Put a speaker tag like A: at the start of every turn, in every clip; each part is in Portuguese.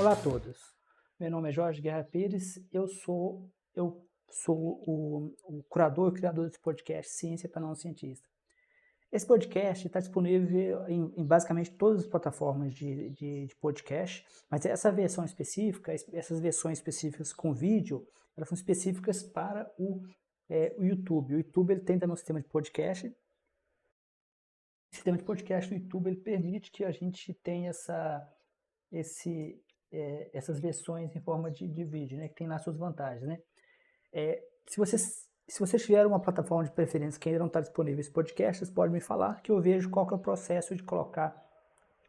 A: Olá a todos, meu nome é Jorge Guerra Pires, eu sou o curador e criador desse podcast Ciência para Não Cientista. Esse podcast está disponível em basicamente todas as plataformas de podcast, mas essa versão específica, essas versões específicas com vídeo, elas são específicas para o YouTube. O YouTube ele tem também um sistema de podcast. O sistema de podcast do YouTube ele permite que a gente tenha esse, essas versões em forma de vídeo, né, que tem lá suas vantagens, né? Se você tiver uma plataforma de preferência que ainda não está disponível esse podcast, vocês podem me falar que eu vejo qual que é o processo de colocar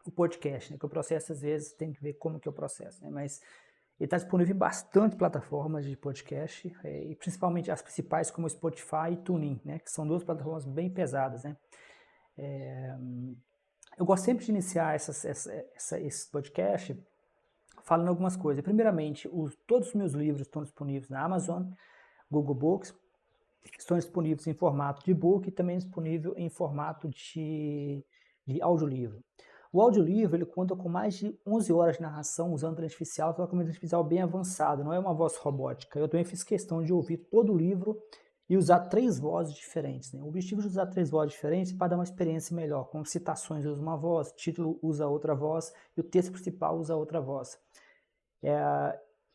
A: o podcast, né? Que o processo às vezes tem que ver como que é o processo, né? Mas ele está disponível em bastante plataformas de podcast, e principalmente as principais como o Spotify e TuneIn, né? Que são duas plataformas bem pesadas, né? Eu gosto sempre de iniciar esse podcast falando algumas coisas. Primeiramente, todos os meus livros estão disponíveis na Amazon, Google Books, estão disponíveis em formato de e-book e também disponível em formato de audiolivro. O audiolivro ele conta com mais de 11 horas de narração usando inteligência artificial, só que uma inteligência artificial bem avançada, não é uma voz robótica. Eu também fiz questão de ouvir todo o livro e usar 3 vozes diferentes, né? O objetivo de usar 3 vozes diferentes é para dar uma experiência melhor. Com citações usa uma voz, título usa outra voz e o texto principal usa outra voz.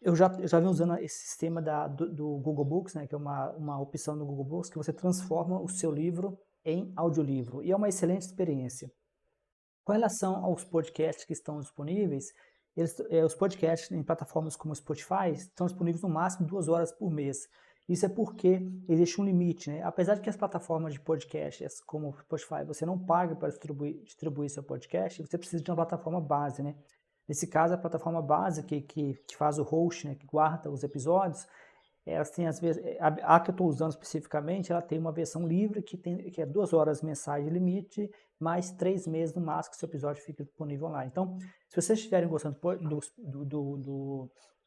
A: Eu já venho usando esse sistema do Google Books, né, que é uma opção do Google Books, que você transforma o seu livro em audiolivro, e é uma excelente experiência. Com relação aos podcasts que estão disponíveis, os podcasts em plataformas como o Spotify estão disponíveis no máximo 2 horas por mês. Isso é porque existe um limite, né? Apesar de que as plataformas de podcasts, como o Spotify, você não paga para distribuir seu podcast, você precisa de uma plataforma base, né? Nesse caso, a plataforma base que faz o host, né, que guarda os episódios, elas têm às vezes, a que eu estou usando especificamente, ela tem uma versão livre que é 2 horas mensais de limite, mais 3 meses no máximo que o seu episódio fica disponível online. Então, se vocês estiverem gostando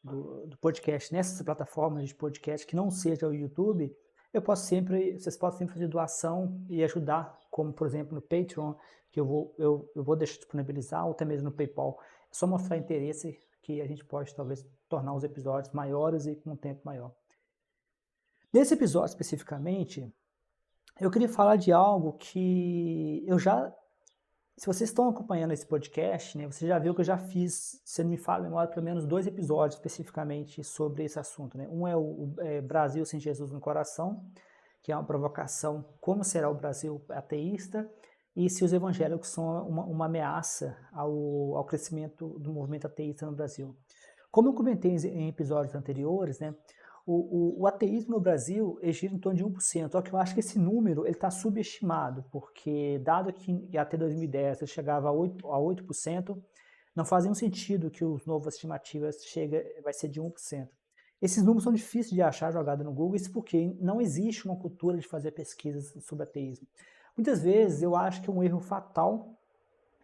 A: do podcast nessas plataformas de podcast que não seja o YouTube, vocês podem sempre fazer doação e ajudar, como por exemplo no Patreon, que eu vou deixar disponibilizar, ou até mesmo no PayPal. É só mostrar interesse que a gente pode talvez tornar os episódios maiores e com um tempo maior. Nesse episódio especificamente, eu queria falar de algo que se vocês estão acompanhando esse podcast, né, você já viu que eu já fiz, se não me falha a memória, pelo menos 2 episódios especificamente sobre esse assunto, né? Um é o Brasil sem Jesus no coração, que é uma provocação, como será o Brasil ateísta, e se os evangélicos são uma ameaça ao crescimento do movimento ateísta no Brasil. Como eu comentei em episódios anteriores, né, o ateísmo no Brasil gira em torno de 1%, só que eu acho que esse número está subestimado, porque dado que até 2010 ele chegava a 8%, não fazia um sentido que os novas estimativas vai ser de 1%. Esses números são difíceis de achar jogado no Google, isso porque não existe uma cultura de fazer pesquisas sobre ateísmo. Muitas vezes eu acho que é um erro fatal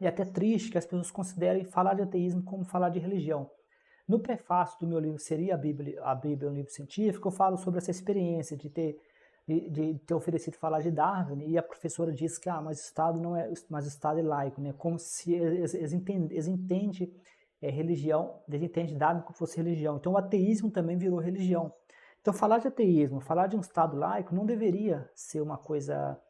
A: e até triste que as pessoas considerem falar de ateísmo como falar de religião. No prefácio do meu livro Seria a Bíblia um livro científico, eu falo sobre essa experiência de ter oferecido falar de Darwin, e a professora disse que mas o Estado não é, mas o Estado é laico, né? Como se eles entendem religião, eles entendem Darwin como fosse religião. Então o ateísmo também virou religião. Então falar de ateísmo, falar de um Estado laico não deveria ser uma coisa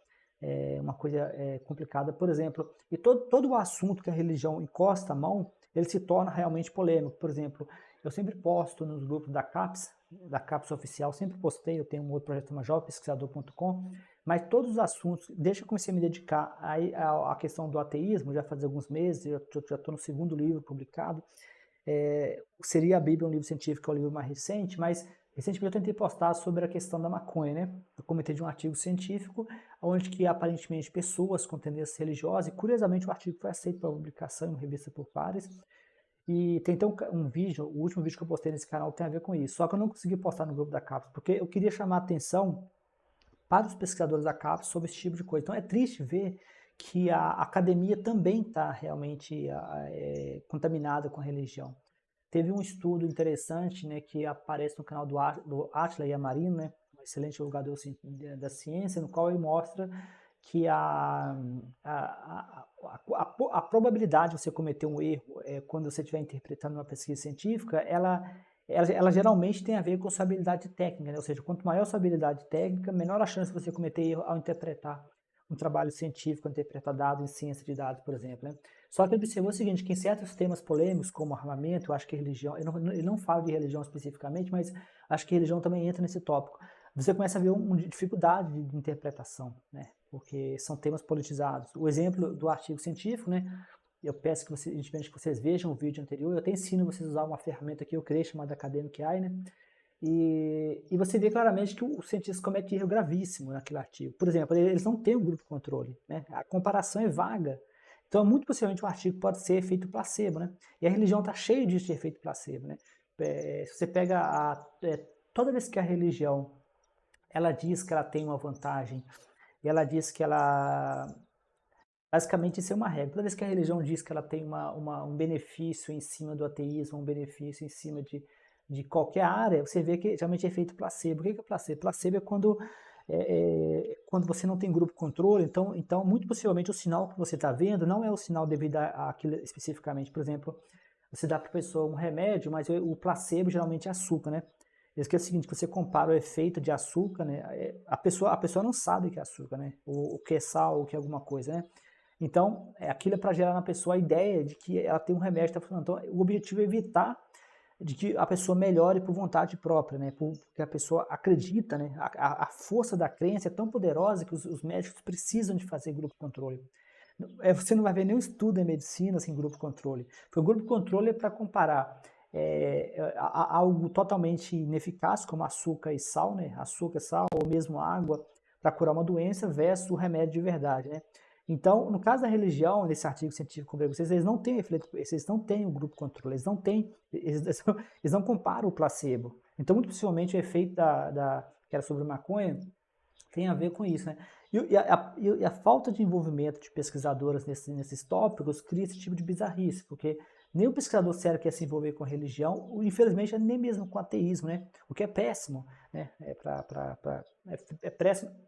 A: complicada, por exemplo, e todo o assunto que a religião encosta a mão, ele se torna realmente polêmico. Por exemplo, eu sempre posto nos grupos da CAPES oficial, sempre postei, eu tenho um outro projeto, jovempesquisador.com, mas todos os assuntos, desde que eu comecei a me dedicar à questão do ateísmo, já faz alguns meses, eu já estou no 2º livro publicado, Seria a Bíblia um livro científico, é o livro mais recente, mas recentemente eu tentei postar sobre a questão da maconha, né? Eu comentei de um artigo científico, onde que aparentemente pessoas com tendência religiosa, e curiosamente o artigo foi aceito para publicação em uma revista por pares, e tem até um vídeo, o último vídeo que eu postei nesse canal tem a ver com isso, só que eu não consegui postar no grupo da CAPES, porque eu queria chamar a atenção para os pesquisadores da CAPES sobre esse tipo de coisa. Então é triste ver que a academia também está realmente contaminada com a religião. Teve um estudo interessante, né, que aparece no canal do Átila Yamarino, né, um excelente divulgador da ciência, no qual ele mostra que a probabilidade de você cometer um erro quando você estiver interpretando uma pesquisa científica, ela geralmente tem a ver com sua habilidade técnica, né? Ou seja, quanto maior a sua habilidade técnica, menor a chance de você cometer erro ao interpretar um trabalho científico, interpretar dados em ciência de dados, por exemplo, né? Só que observou o seguinte, que em certos temas polêmicos, como armamento, eu acho que religião, ele não fala de religião especificamente, mas acho que religião também entra nesse tópico. Você começa a ver uma dificuldade de interpretação, né? Porque são temas politizados. O exemplo do artigo científico, né? Eu peço que vocês, que vocês vejam o vídeo anterior, eu até ensino vocês a usar uma ferramenta que eu criei chamada Academic AI, né? E você vê claramente que o cientista comete erro gravíssimo naquele artigo. Por exemplo, eles não têm um grupo de controle, né? A comparação é vaga. Então, muito possivelmente, o artigo pode ser efeito placebo, né? E a religião está cheia disso de efeito placebo, né? Se você pega toda vez que a religião ela diz que ela tem uma vantagem, e ela diz que ela... Basicamente, isso é uma regra. Toda vez que a religião diz que ela tem um benefício em cima do ateísmo, um benefício em cima de qualquer área, você vê que geralmente é efeito placebo. O que é placebo? Placebo é quando você não tem grupo controle, então muito possivelmente o sinal que você está vendo não é o sinal devido àquilo especificamente. Por exemplo, você dá para a pessoa um remédio, mas o placebo geralmente é açúcar, né? Isso que é o seguinte, que você compara o efeito de açúcar, né? A pessoa não sabe o que é açúcar, né? O que é sal, o que é alguma coisa, né? Então, aquilo é para gerar na pessoa a ideia de que ela tem um remédio que está funcionando. Então, o objetivo é evitar de que a pessoa melhore por vontade própria, né? Porque a pessoa acredita, né? A força da crença é tão poderosa que os médicos precisam de fazer grupo controle. Você não vai ver nenhum estudo em medicina sem grupo controle. Porque o grupo controle é para comparar algo totalmente ineficaz, como açúcar e sal, né? Açúcar, sal ou mesmo água, para curar uma doença versus o remédio de verdade, né? Então, no caso da religião, nesse artigo científico que eu vocês, eles não têm eles não têm o grupo controle, eles não comparam o placebo. Então, muito possivelmente, o efeito que era sobre maconha tem a ver com isso, né? E a falta de envolvimento de pesquisadoras nesses tópicos cria esse tipo de bizarrice, porque nem o pesquisador sério quer se envolver com a religião, infelizmente nem mesmo com o ateísmo, né? O que é péssimo, né? É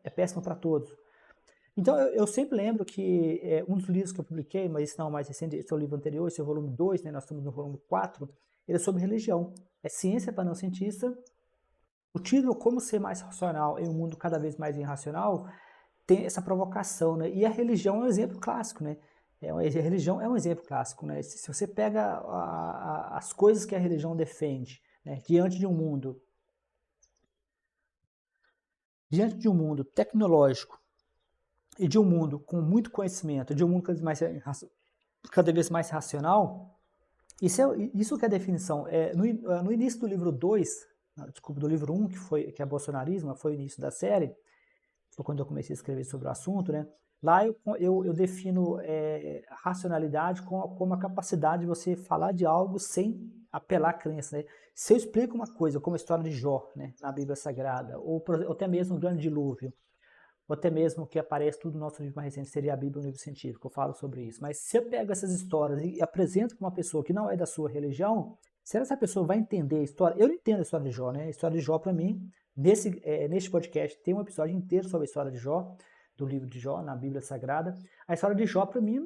A: péssimo para todos. Então, eu sempre lembro que um dos livros que eu publiquei, mas esse não é o mais recente, esse é o livro anterior, esse é o volume 2, né, nós estamos no volume 4, ele é sobre religião. É Ciência para Não Cientista. O título, Como Ser Mais Racional em um Mundo Cada Vez Mais Irracional, tem essa provocação, né? E a religião é um exemplo clássico, né? A religião é um exemplo clássico, né? Se você pega as coisas que a religião defende, né, diante de um mundo tecnológico, e de um mundo com muito conhecimento, de um mundo cada vez mais racional, isso que é a definição. No início do livro 2, desculpa, do livro 1, que é bolsonarismo, foi o início da série, foi quando eu comecei a escrever sobre o assunto, né? Lá eu defino racionalidade como a capacidade de você falar de algo sem apelar à crença, né? Se eu explico uma coisa, como a história de Jó, né, na Bíblia Sagrada, ou até mesmo o Grande Dilúvio, ou até mesmo que aparece tudo no nosso livro mais recente, seria a Bíblia, um livro científico, eu falo sobre isso. Mas se eu pego essas histórias e apresento para uma pessoa que não é da sua religião, será que essa pessoa vai entender a história? Eu não entendo a história de Jó, né? A história de Jó, para mim, neste podcast, tem um episódio inteiro sobre a história de Jó, do livro de Jó, na Bíblia Sagrada. A história de Jó, para mim,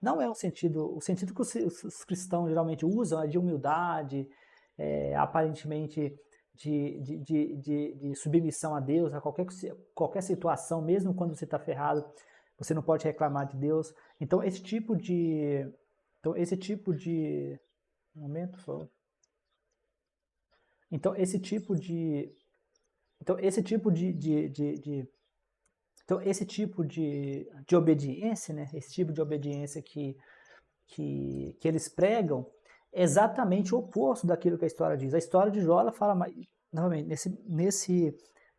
A: não é o sentido que os cristãos geralmente usam, é de humildade, aparentemente de submissão a Deus, a qualquer situação, mesmo quando você está ferrado, você não pode reclamar de Deus. Então esse tipo de um momento só. Então esse tipo de obediência, né? Esse tipo de obediência que eles pregam é exatamente o oposto daquilo que a história diz. A história de Jó, ela fala, novamente,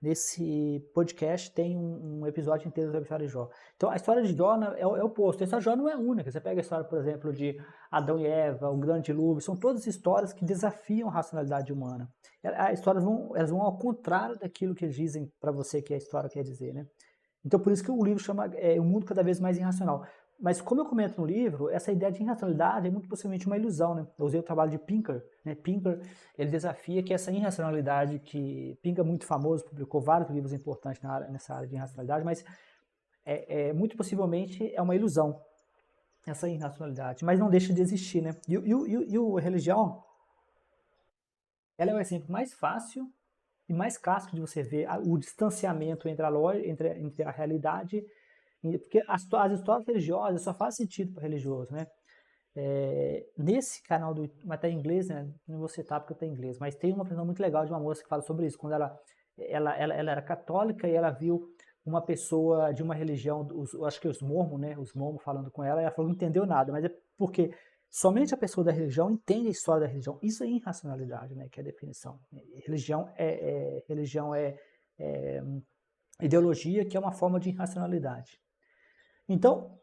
A: nesse podcast tem um episódio inteiro sobre a história de Jó. Então a história de Jó é o oposto. A história de Jó não é única. Você pega a história, por exemplo, de Adão e Eva, o grande dilúvio, são todas histórias que desafiam a racionalidade humana. As histórias elas vão ao contrário daquilo que eles dizem para você que a história quer dizer, né? Então por isso que o livro chama O Mundo Cada Vez Mais Irracional. Mas como eu comento no livro, essa ideia de irracionalidade é muito possivelmente uma ilusão, né? Eu usei o trabalho de Pinker, né? Pinker, ele desafia que essa irracionalidade que Pinker é muito famoso, publicou vários livros importantes nessa área de irracionalidade, mas muito possivelmente é uma ilusão. essa irracionalidade, mas não deixa de existir, né? E a religião, ela é o exemplo mais fácil e mais clássico de você ver o distanciamento entre entre a realidade, porque as histórias religiosas só fazem sentido para religioso, né? Nesse canal mas tá em inglês, né? Não vou citar porque tá em inglês, mas tem uma apresentação muito legal de uma moça que fala sobre isso, quando ela era católica e ela viu uma pessoa de uma religião, acho que os mormons, né? Os mormons falando com ela, e ela falou que não entendeu nada, mas é porque somente a pessoa da religião entende a história da religião. Isso é irracionalidade, né? Que é a definição. Religião é ideologia, que é uma forma de irracionalidade. Então,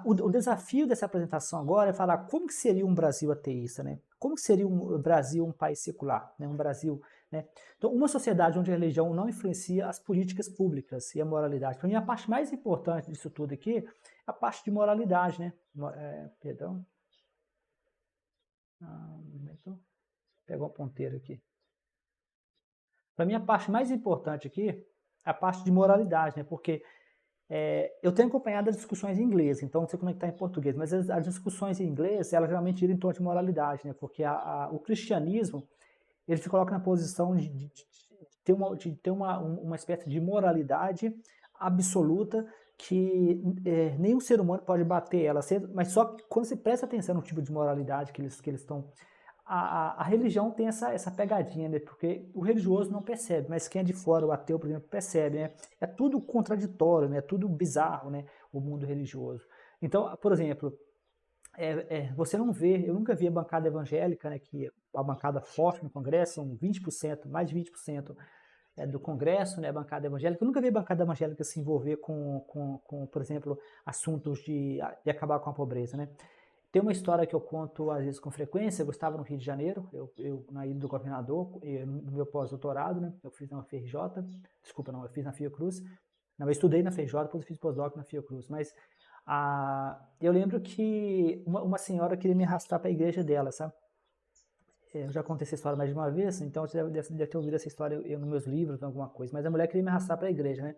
A: o desafio dessa apresentação agora é falar como que seria um Brasil ateísta, né? Como que seria um Brasil um país secular, né? Um Brasil, né? Então, uma sociedade onde a religião não influencia as políticas públicas e a moralidade. Para mim, a parte mais importante disso tudo aqui é a parte de moralidade, né? Perdão. Então, pegar um ponteiro aqui. Para mim, a parte mais importante aqui é a parte de moralidade, né? Porque eu tenho acompanhado as discussões em inglês, então não sei como é que está em português, mas as discussões em inglês, elas geralmente giram em torno de moralidade, né? Porque o cristianismo, ele se coloca na posição de ter uma espécie de moralidade absoluta que nenhum ser humano pode bater ela, mas só que quando você presta atenção no tipo de moralidade que eles estão a religião tem essa pegadinha, né? Porque o religioso não percebe, mas quem é de fora, o ateu, por exemplo, percebe, né? É tudo contraditório, né? É tudo bizarro, né? O mundo religioso. Então, por exemplo, você não vê, eu nunca vi a bancada evangélica, né? Que a bancada forte no Congresso, são 20%, mais de 20% do Congresso, né? A bancada evangélica. Eu nunca vi a bancada evangélica se envolver com por exemplo, assuntos de acabar com a pobreza, né? Tem uma história que eu conto às vezes com frequência. Eu estava no Rio de Janeiro, eu na Ilha do Governador, no meu pós-doutorado, né? Eu fiz na FRJ, desculpa, não, eu fiz na Fiocruz. Não, eu estudei na FRJ, depois eu fiz pós-doc na Fiocruz. Mas eu lembro que uma senhora queria me arrastar para a igreja dela, sabe? Eu já contei essa história mais de uma vez, então você deve ter ouvido essa história nos meus livros, alguma coisa. Mas a mulher queria me arrastar para a igreja, né?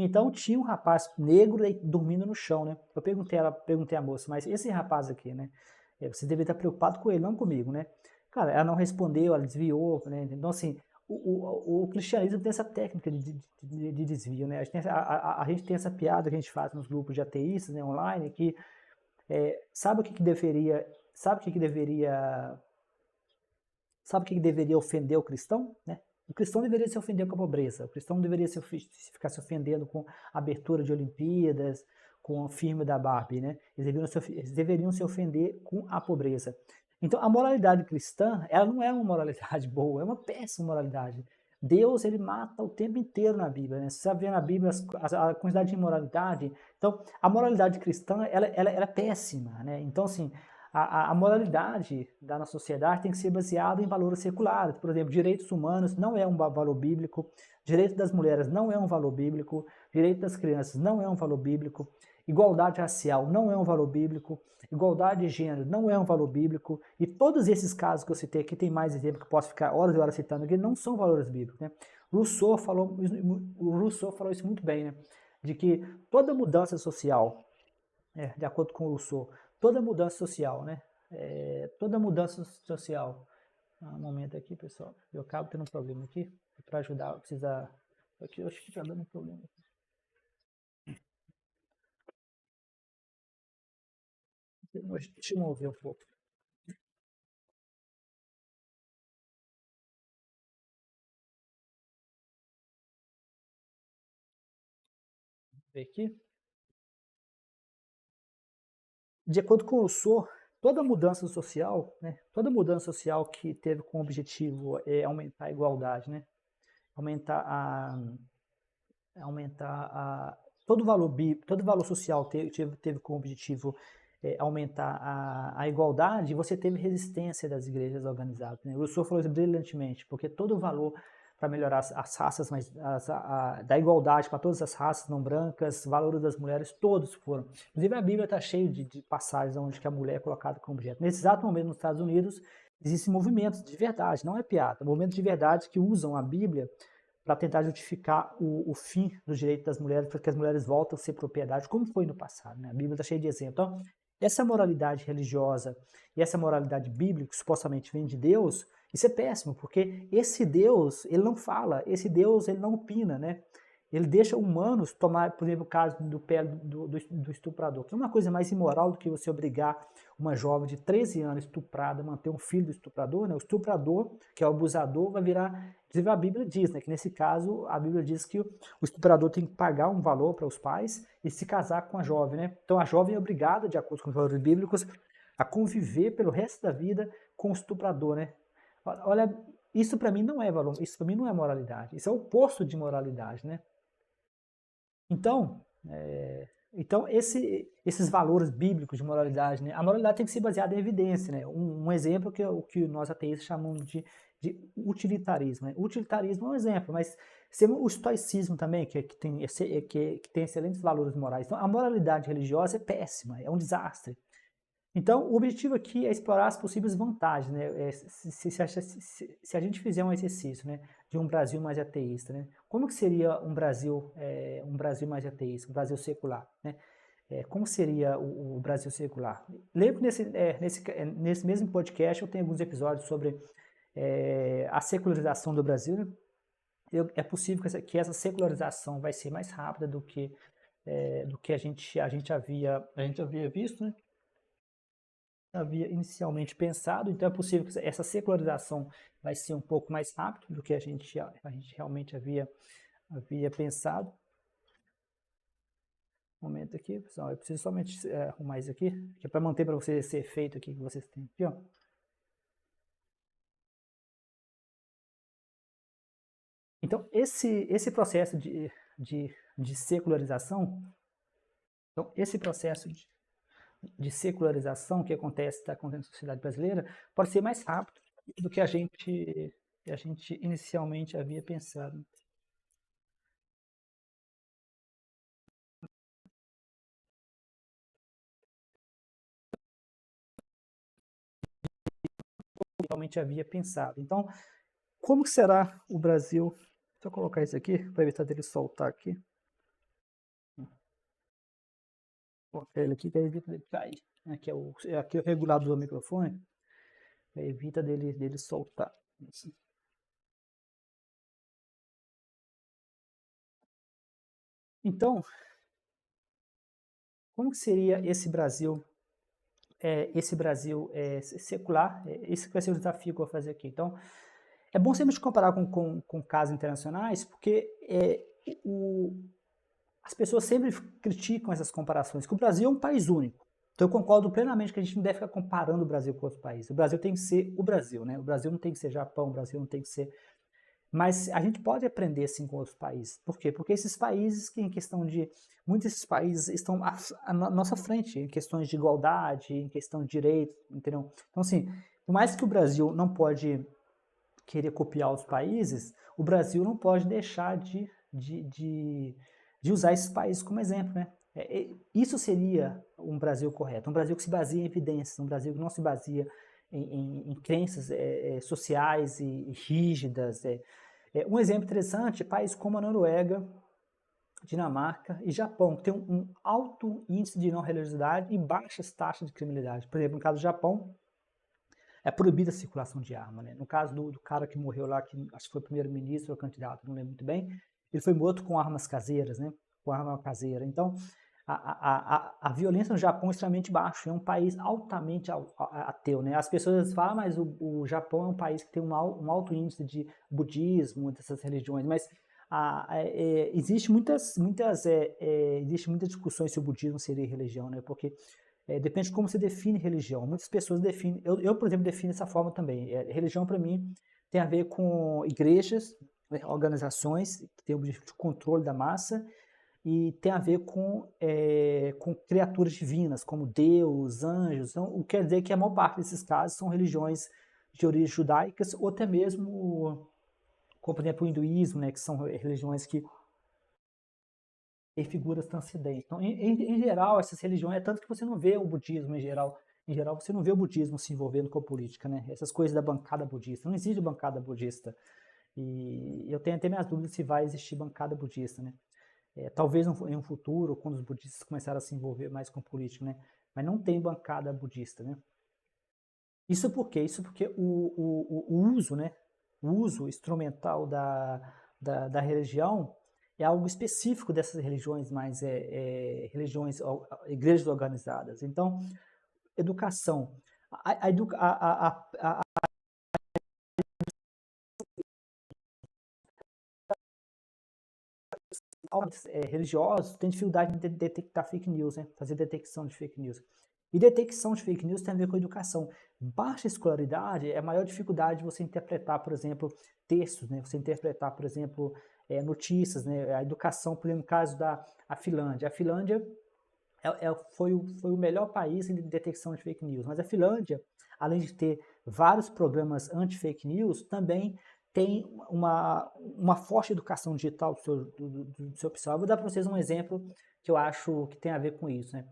A: Então tinha um rapaz negro dormindo no chão, né? Eu perguntei à moça, mas esse rapaz aqui, né? Você deveria estar preocupado com ele, não comigo, né? Cara, ela não respondeu, ela desviou, né? Então, assim, o cristianismo tem essa técnica de desvio, né? A gente tem essa piada que a gente faz nos grupos de ateístas, né, online, que sabe o que deveria, sabe o que deveria ofender o cristão, né? O cristão deveria se ofender com a pobreza, o cristão deveria ficar se ofendendo com a abertura de Olimpíadas, com o filme da Barbie, né? Eles deveriam se ofender com a pobreza. Então, a moralidade cristã, ela não é uma moralidade boa, é uma péssima moralidade. Deus, ele mata o tempo inteiro na Bíblia, né? Você sabe ver na Bíblia a quantidade de imoralidade. Então, a moralidade cristã, ela é péssima, né? Então, assim, a moralidade da nossa sociedade tem que ser baseada em valores seculares. Por exemplo, direitos humanos não é um valor bíblico, direito das mulheres não é um valor bíblico, direito das crianças não é um valor bíblico, igualdade racial não é um valor bíblico, igualdade de gênero não é um valor bíblico, e todos esses casos que eu citei aqui, tem mais exemplo que eu posso ficar horas e horas citando aqui, não são valores bíblicos, né? Rousseau falou isso muito bem, né? De que toda mudança social, de acordo com o Rousseau, toda mudança social, né? Toda mudança social. Um momento aqui, pessoal. Eu acabo tendo um problema aqui. Para ajudar, precisa. Eu acho que está dando um problema aqui. Deixa eu mover um pouco. Ver aqui. De acordo com o Rousseau, toda mudança social, né? Toda mudança social que teve como objetivo aumentar a igualdade, né? Aumentar a todo valor social teve como objetivo aumentar a igualdade. Você teve resistência das igrejas organizadas, né? O Rousseau falou isso brilhantemente, porque todo valor para melhorar as raças, da igualdade para todas as raças não brancas, valores das mulheres, todos foram. Inclusive a Bíblia está cheia de passagens onde que a mulher é colocada como objeto. Nesse exato momento nos Estados Unidos existem movimentos de verdade, não é piada, movimentos de verdade que usam a Bíblia para tentar justificar o fim do direito das mulheres, para que as mulheres voltem a ser propriedade, como foi no passado, né? A Bíblia está cheia de exemplos. Então, essa moralidade religiosa e essa moralidade bíblica, que supostamente vem de Deus, isso é péssimo, porque esse Deus, ele não fala, esse Deus, ele não opina, né? Ele deixa humanos tomar, por exemplo, o caso do pé do estuprador, que é uma coisa mais imoral do que você obrigar uma jovem de 13 anos estuprada a manter um filho do estuprador, né? O estuprador, que é o abusador, vai virar, inclusive a Bíblia diz, né, que nesse caso a Bíblia diz que o estuprador tem que pagar um valor para os pais e se casar com a jovem, né? Então a jovem é obrigada, de acordo com os valores bíblicos, a conviver pelo resto da vida com o estuprador, né? Olha, isso para mim não é valor, isso para mim não é moralidade, isso é o oposto de moralidade, né? Então, esses valores bíblicos de moralidade, né? A moralidade tem que ser baseada em evidência, né? Um exemplo que é o que nós ateístas chamamos de utilitarismo, né? Utilitarismo é um exemplo, mas o estoicismo também, que tem excelentes valores morais. Então, a moralidade religiosa é péssima, é um desastre. Então, o objetivo aqui é explorar as possíveis vantagens, né? Se a gente fizer um exercício, né, de um Brasil mais ateísta, né? Como que seria um Brasil mais ateísta, um Brasil secular, né? Como seria o Brasil secular? Lembro que nesse mesmo podcast eu tenho alguns episódios sobre a secularização do Brasil, né? É possível que essa secularização vai ser mais rápida do que a gente havia visto, né? Havia inicialmente pensado, então é possível que essa secularização vai ser um pouco mais rápido do que a gente realmente havia pensado. Um momento aqui, pessoal, eu preciso somente arrumar isso aqui, que é para manter para vocês esse efeito aqui que vocês têm aqui, ó. Então, esse processo de secularização, então, esse processo de secularização que está acontecendo na sociedade brasileira pode ser mais rápido do que a gente inicialmente havia pensado. Realmente havia pensado. Então, como será o Brasil? Deixa eu colocar isso aqui para evitar dele soltar aqui. Vou colocar ele aqui para evitar dele cair. Aqui é o regulador do microfone. Evita dele soltar. Assim. Então, como que seria esse Brasil secular? Esse vai ser o desafio que eu vou fazer aqui. Então, é bom sempre comparar com casos internacionais, porque as pessoas sempre criticam essas comparações, que o Brasil é um país único. Então eu concordo plenamente que a gente não deve ficar comparando o Brasil com outros países. O Brasil tem que ser o Brasil, né? O Brasil não tem que ser Japão, o Brasil não tem que ser... Mas a gente pode aprender sim com outros países. Por quê? Porque esses países, que em questão de... Muitos desses países estão à nossa frente, em questões de igualdade, em questão de direitos, entendeu? Então assim, por mais que o Brasil não pode querer copiar os países, o Brasil não pode deixar de usar esses países como exemplo, né? Isso seria um Brasil correto, um Brasil que se baseia em evidências, um Brasil que não se baseia em crenças sociais e rígidas. Um exemplo interessante é países como a Noruega, Dinamarca e Japão, que tem um alto índice de não religiosidade e baixas taxas de criminalidade. Por exemplo, no caso do Japão, é proibida a circulação de arma, né? No caso do cara que morreu lá, que acho que foi primeiro-ministro ou candidato, não lembro muito bem, ele foi morto com armas caseiras, né? Com arma caseira. Então, a violência no Japão é extremamente baixa, é um país altamente ateu, né? As pessoas falam, mas o Japão é um país que tem um alto índice de budismo, dessas religiões, mas existe existe muitas discussões se o budismo seria religião, né? Porque depende de como você define religião. Muitas pessoas definem, por exemplo, defino dessa forma também. Religião, para mim, tem a ver com igrejas, né, organizações que têm o objetivo de controle da massa, e tem a ver com criaturas divinas, como Deus, anjos. Então, o que quer dizer que a maior parte desses casos são religiões de origens judaicas, ou até mesmo, como por exemplo o hinduísmo, né, que são religiões que figuras transcendentes. Então, em geral, essas religiões, é tanto que você não vê o budismo em geral você não vê o budismo se envolvendo com a política, né? Essas coisas da bancada budista, não existe bancada budista E eu tenho até minhas dúvidas se vai existir bancada budista, né? Talvez em um futuro, quando os budistas começarem a se envolver mais com política, né? Mas não tem bancada budista, né? Isso por quê? Isso porque o uso, né? O uso instrumental da religião é algo específico dessas religiões mais religiões, igrejas organizadas. Então, educação, a, educa, a religiosos têm dificuldade de detectar fake news, né? Fazer detecção de fake news. E detecção de fake news tem a ver com educação. Baixa escolaridade é a maior dificuldade de você interpretar, por exemplo, textos, né? Você interpretar, por exemplo, notícias, né? A educação, por exemplo, no caso da Finlândia. A Finlândia foi o melhor país em detecção de fake news, mas a Finlândia, além de ter vários programas anti-fake news, também tem uma forte educação digital do seu pessoal. Eu vou dar para vocês um exemplo que eu acho que tem a ver com isso, né?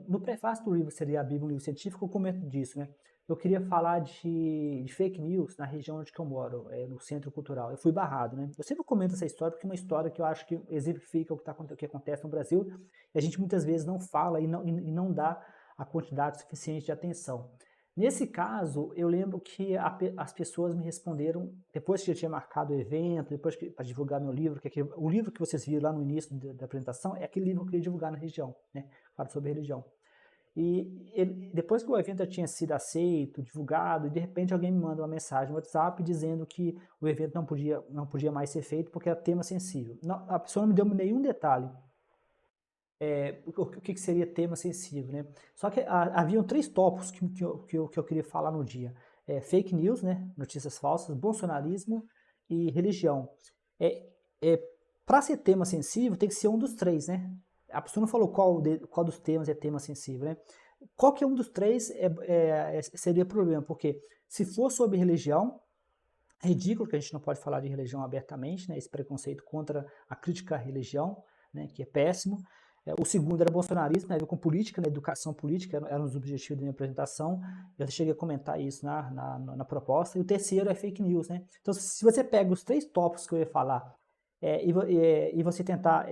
A: No prefácio do livro, seria a Bíblia, um livro científico, eu comento disso, né? Eu queria falar de fake news na região onde eu moro, no Centro Cultural. Eu fui barrado, né? Eu sempre comento essa história porque é uma história que eu acho que exemplifica o que acontece no Brasil e a gente muitas vezes não fala e não dá a quantidade suficiente de atenção. Nesse caso, eu lembro que as pessoas me responderam, depois que eu tinha marcado o evento, depois para divulgar meu livro, o livro que vocês viram lá no início da apresentação é aquele livro que eu queria divulgar na região, né? Fala sobre religião. E depois que o evento já tinha sido aceito, divulgado, e de repente alguém me manda uma mensagem no WhatsApp dizendo que o evento não podia mais ser feito porque era tema sensível. Não, a pessoa não me deu nenhum detalhe. O que seria tema sensível, né? Só que haviam 3 tópicos que eu queria falar no dia. Fake news, né? Notícias falsas, bolsonarismo e religião. É, Para ser tema sensível, tem que ser um dos 3, né? A pessoa não falou qual dos temas é tema sensível, né? Qualquer um dos 3 seria problema, porque se for sobre religião, é ridículo que a gente não pode falar de religião abertamente, né? Esse preconceito contra a crítica à religião, né? Que é péssimo. O segundo era bolsonarismo, né? Com política, né? Educação política, eram os objetivos da minha apresentação. Eu cheguei a comentar isso na proposta. E o terceiro é fake news, né? Então, se você pega os 3 tópicos que eu ia falar e você tentar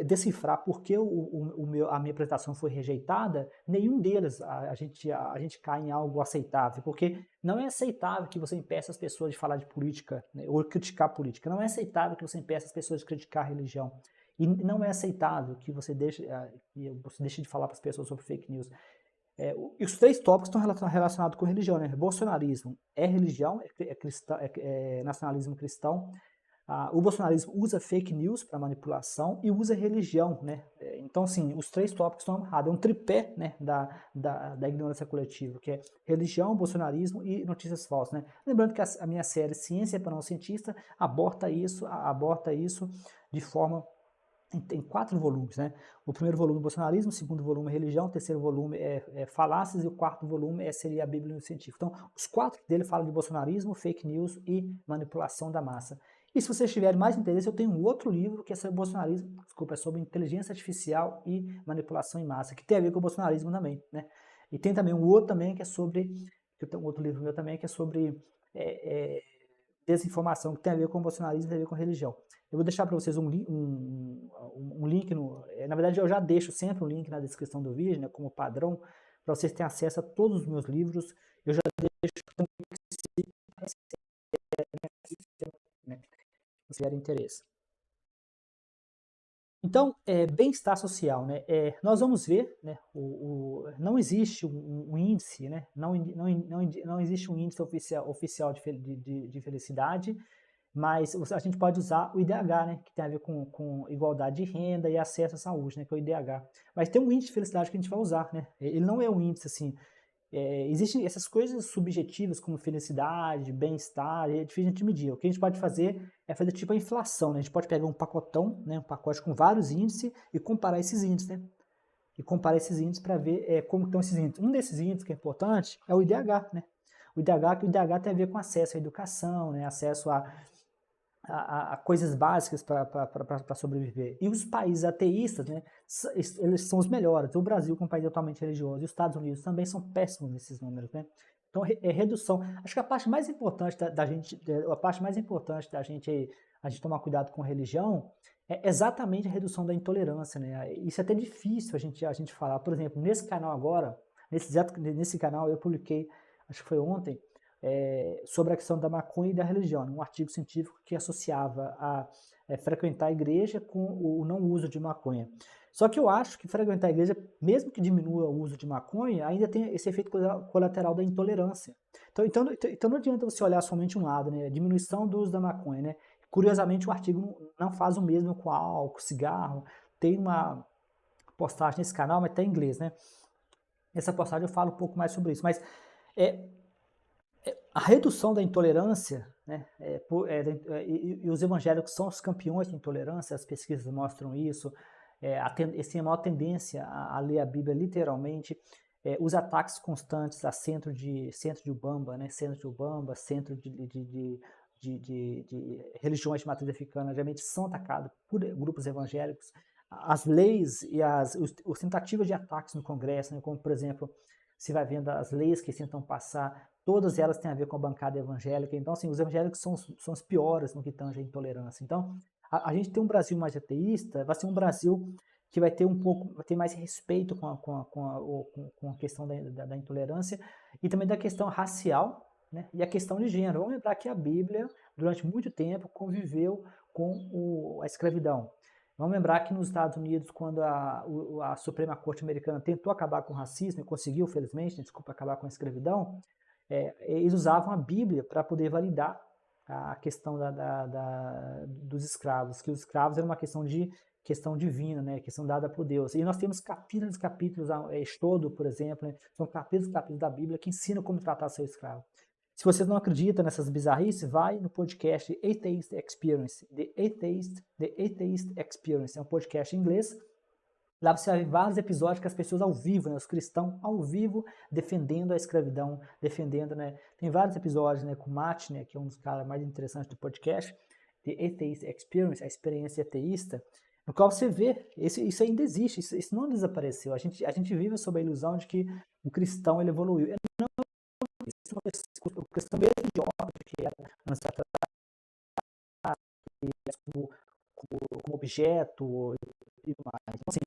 A: decifrar por que a minha apresentação foi rejeitada, nenhum deles a gente cai em algo aceitável, porque não é aceitável que você impeça as pessoas de falar de política, né, ou criticar a política. Não é aceitável que você impeça as pessoas de criticar a religião. E não é aceitável que você deixe de falar para as pessoas sobre fake news. E os 3 tópicos estão relacionados com religião, né? Bolsonarismo é religião, é nacionalismo cristão. O bolsonarismo usa fake news para manipulação e usa religião, né? Então, assim, os 3 tópicos estão errados. É um tripé, né, da ignorância coletiva, que é religião, bolsonarismo e notícias falsas, né? Lembrando que a minha série Ciência para Não Cientista aborda isso de forma em 4 volumes, né? O primeiro volume é bolsonarismo, o segundo volume é religião, o terceiro volume é falácias e o quarto volume seria a Bíblia científica. Então, os 4 dele falam de bolsonarismo, fake news e manipulação da massa. E se vocês tiverem mais interesse, eu tenho um outro livro que é sobre bolsonarismo, desculpa, é sobre inteligência artificial e manipulação em massa, que tem a ver com o bolsonarismo também, né? E tem também um outro também que é sobre, eu tenho um outro livro meu também que é sobre desinformação, que tem a ver com o bolsonarismo e tem a ver com religião. Eu vou deixar para vocês um link, na verdade eu já deixo sempre um link na descrição do vídeo, né, como padrão, para vocês terem acesso a todos os meus livros. Eu já deixo né, se tiverem interesse. Então, bem-estar social, né? Nós vamos ver, né? Não existe um índice, né? Não existe um índice oficial de felicidade, mas a gente pode usar o IDH, né? Que tem a ver com igualdade de renda e acesso à saúde, né? Que é o IDH. Mas tem um índice de felicidade que a gente vai usar, né? Ele não é um índice assim. Existem essas coisas subjetivas como felicidade, bem-estar, é difícil de medir. O que a gente pode fazer é fazer tipo a inflação, né? A gente pode pegar um pacotão, né? Um pacote com vários índices e comparar esses índices, né? E comparar esses índices para ver como estão esses índices. Um desses índices que é importante é o IDH, né? O IDH tem a ver com acesso à educação, né? Acesso a coisas básicas para sobreviver. E os países ateístas, né, eles são os melhores. O Brasil, como um país totalmente religioso, e os Estados Unidos também são péssimos nesses números. Né? Então, redução. Acho que a parte mais importante da gente, a parte mais importante da gente, a gente tomar cuidado com religião é exatamente a redução da intolerância, né? Isso é até difícil a gente falar. Por exemplo, nesse canal agora, nesse canal eu publiquei, acho que foi ontem, sobre a questão da maconha e da religião, um artigo científico que associava a frequentar a igreja com o não uso de maconha. Só que eu acho que frequentar a igreja, mesmo que diminua o uso de maconha, ainda tem esse efeito colateral da intolerância. Então não adianta você olhar somente um lado, né? Diminuição do uso da maconha, né? Curiosamente, o artigo não faz o mesmo com álcool, cigarro. Tem uma postagem nesse canal, mas está em inglês, né? Nessa postagem eu falo um pouco mais sobre isso. Mas é, a redução da intolerância, né, e os evangélicos são os campeões de intolerância, as pesquisas mostram isso, eles têm a maior tendência a ler a Bíblia literalmente, os ataques constantes a centro de Umbanda, né, centro de religiões de matriz africana, geralmente são atacados por grupos evangélicos. As leis e as tentativas de ataques no Congresso, né, como por exemplo, se vai vendo as leis que tentam passar, todas elas têm a ver com a bancada evangélica. Então, assim, os evangélicos são os piores no que tange a intolerância. Então, a gente tem um Brasil mais ateísta, vai ser um Brasil que vai ter mais respeito com a questão da intolerância e também da questão racial, né, e a questão de gênero. Vamos lembrar que a Bíblia, durante muito tempo, conviveu com a escravidão. Vamos lembrar que nos Estados Unidos, quando a Suprema Corte Americana tentou acabar com o racismo, e conseguiu, felizmente, desculpa, acabar com a escravidão, eles usavam a Bíblia para poder validar a questão dos escravos, que os escravos eram uma questão divina, né, questão dada por Deus. E nós temos capítulos e capítulos, Êxodo, por exemplo, né, são capítulos e capítulos da Bíblia que ensinam como tratar seu escravo. Se vocês não acreditam nessas bizarrices, vai no podcast Atheist Experience, The Atheist Experience, é um podcast em inglês. Lá você vai ver vários episódios que as pessoas ao vivo, né, os cristãos ao vivo, defendendo a escravidão, defendendo, né, tem vários episódios, né, com o Matt, né, que é um dos caras mais interessantes do podcast, The Atheist Experience, a experiência ateísta, no qual você vê, isso ainda existe, isso não desapareceu. A gente vive sob a ilusão de que o cristão ele evoluiu. Não, o cristão mesmo idiota que era anos atrás, como objeto e tudo mais. Então, assim,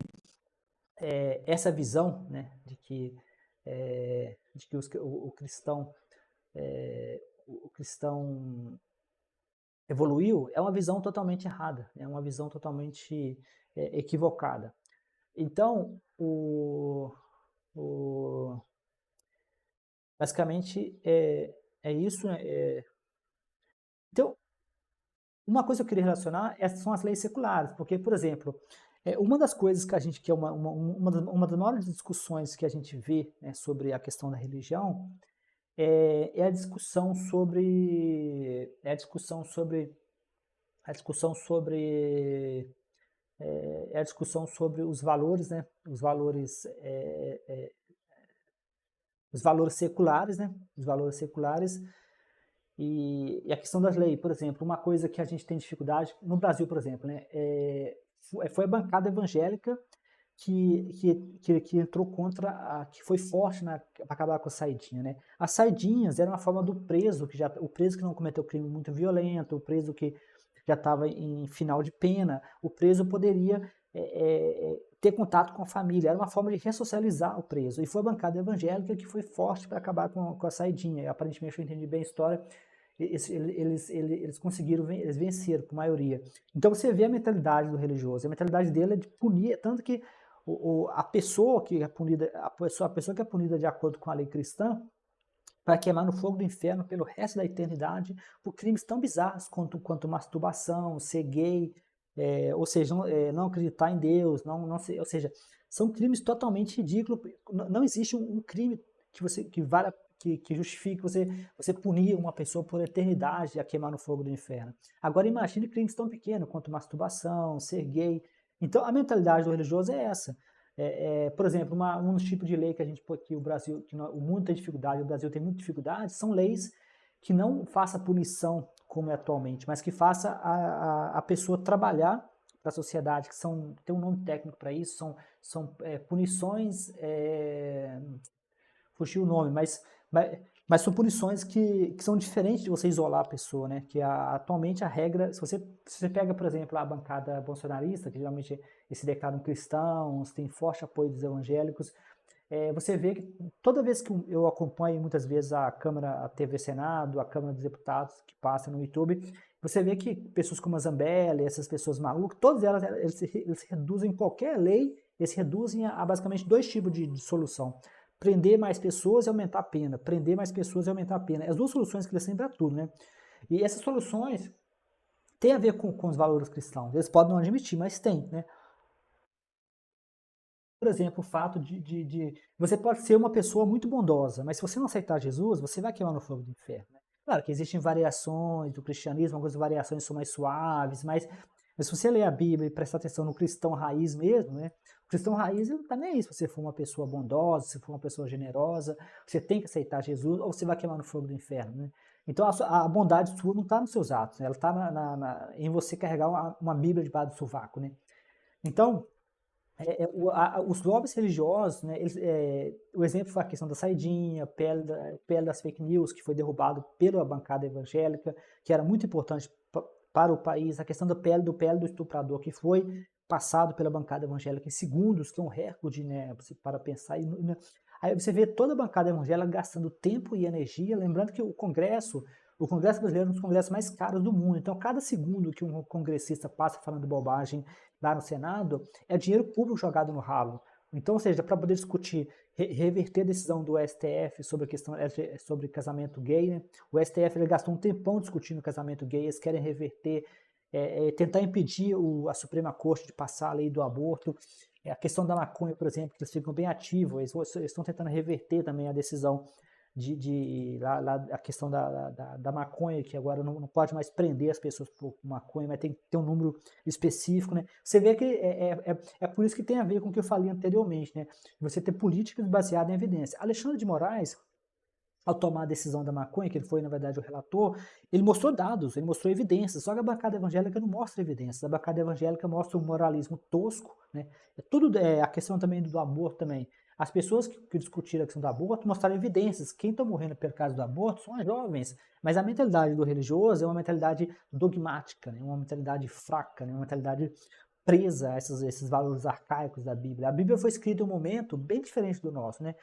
A: essa visão, né, de que o cristão evoluiu é uma visão totalmente errada, é uma visão totalmente equivocada. Então, basicamente é isso. Então, uma coisa que eu queria relacionar são as leis seculares, porque, por exemplo, uma das coisas que é uma das maiores discussões que a gente vê, né, sobre a questão da religião é a discussão sobre os valores, né, os valores seculares, né, os valores seculares e a questão das leis. Por exemplo, uma coisa que a gente tem dificuldade no Brasil, por exemplo, né, foi a bancada evangélica que entrou contra, que foi forte para acabar com a saidinha, né? As saidinhas eram uma forma do preso, o preso que não cometeu crime muito violento, o preso que já estava em final de pena, o preso poderia ter contato com a família, era uma forma de ressocializar o preso. E foi a bancada evangélica que foi forte para acabar com a saidinha. E, aparentemente, eu entendi bem a história, eles conseguiram, eles venceram, por maioria. Então você vê a mentalidade do religioso, a mentalidade dele é de punir, tanto que a pessoa que é punida, a pessoa que é punida de acordo com a lei cristã, vai queimar no fogo do inferno pelo resto da eternidade por crimes tão bizarros quanto masturbação, ser gay, ou seja, não acreditar em Deus, ou seja, são crimes totalmente ridículos. Não existe um crime que justifique você punir uma pessoa por eternidade a queimar no fogo do inferno. Agora imagine crimes tão pequenos quanto masturbação, ser gay. Então a mentalidade do religioso é essa. Por exemplo, um tipo de lei que o Brasil, o mundo tem dificuldade, o Brasil tem muita dificuldade, são leis que não faça punição como é atualmente, mas que faça a pessoa trabalhar para a sociedade, tem um nome técnico para isso, são punições, fugiu o nome, mas Mas são punições que são diferentes de você isolar a pessoa, né? Que atualmente a regra, se você pega, por exemplo, a bancada bolsonarista, que geralmente eles se declaram cristãos, tem forte apoio dos evangélicos, você vê que toda vez que eu acompanho muitas vezes a Câmara, a TV Senado, a Câmara dos Deputados, que passa no YouTube, você vê que pessoas como a Zambelli, essas pessoas malucas, todas elas, eles reduzem qualquer lei, eles reduzem a basicamente dois tipos de solução. Prender mais pessoas e aumentar a pena. Prender mais pessoas e aumentar a pena. As duas soluções que eles têm para tudo, né? E essas soluções têm a ver com os valores cristãos. Eles podem não admitir, mas tem, né? Por exemplo, o fato você pode ser uma pessoa muito bondosa, mas se você não aceitar Jesus, você vai queimar no fogo do inferno, né? Claro que existem variações do cristianismo, algumas variações são mais suaves, mas se você ler a Bíblia e prestar atenção no cristão raiz mesmo, né? O cristão raiz ele não está nem aí se você for uma pessoa bondosa, se for uma pessoa generosa, você tem que aceitar Jesus ou você vai queimar no fogo do inferno, né? Então a bondade sua não está nos seus atos, né? Ela está em você carregar uma Bíblia debaixo do sovaco, né? Então, os lobbies religiosos, né, o exemplo foi a questão da saidinha, PL das fake news, que foi derrubado pela bancada evangélica, que era muito importante para o país, a questão do PL do estuprador, que foi passado pela bancada evangélica em segundos, que é um recorde, né, para pensar. Aí você vê toda a bancada evangélica gastando tempo e energia, lembrando que o Congresso brasileiro é um dos congressos mais caros do mundo, então cada segundo que um congressista passa falando bobagem lá no Senado, é dinheiro público jogado no ralo. Então, ou seja, para poder discutir, reverter a decisão do STF sobre a questão sobre casamento gay, né? O STF ele gastou um tempão discutindo casamento gay, eles querem reverter, tentar impedir a Suprema Corte de passar a lei do aborto. A questão da maconha, por exemplo, que eles ficam bem ativos, eles estão tentando reverter também a decisão a questão da maconha, que agora não pode mais prender as pessoas por maconha, mas tem que ter um número específico, né? Você vê que é por isso que tem a ver com o que eu falei anteriormente, né? Você ter políticas baseadas em evidência. Alexandre de Moraes, ao tomar a decisão da maconha, que ele foi, na verdade, o relator, ele mostrou dados, ele mostrou evidências, só que a bancada evangélica não mostra evidências, a bancada evangélica mostra um moralismo tosco, né? A questão também do aborto também. As pessoas que discutiram a questão do aborto mostraram evidências. Quem está morrendo por causa do aborto são as jovens, mas a mentalidade do religioso é uma mentalidade dogmática, né? Uma mentalidade fraca, né? Uma mentalidade presa a esses valores arcaicos da Bíblia. A Bíblia foi escrita em um momento bem diferente do nosso, né?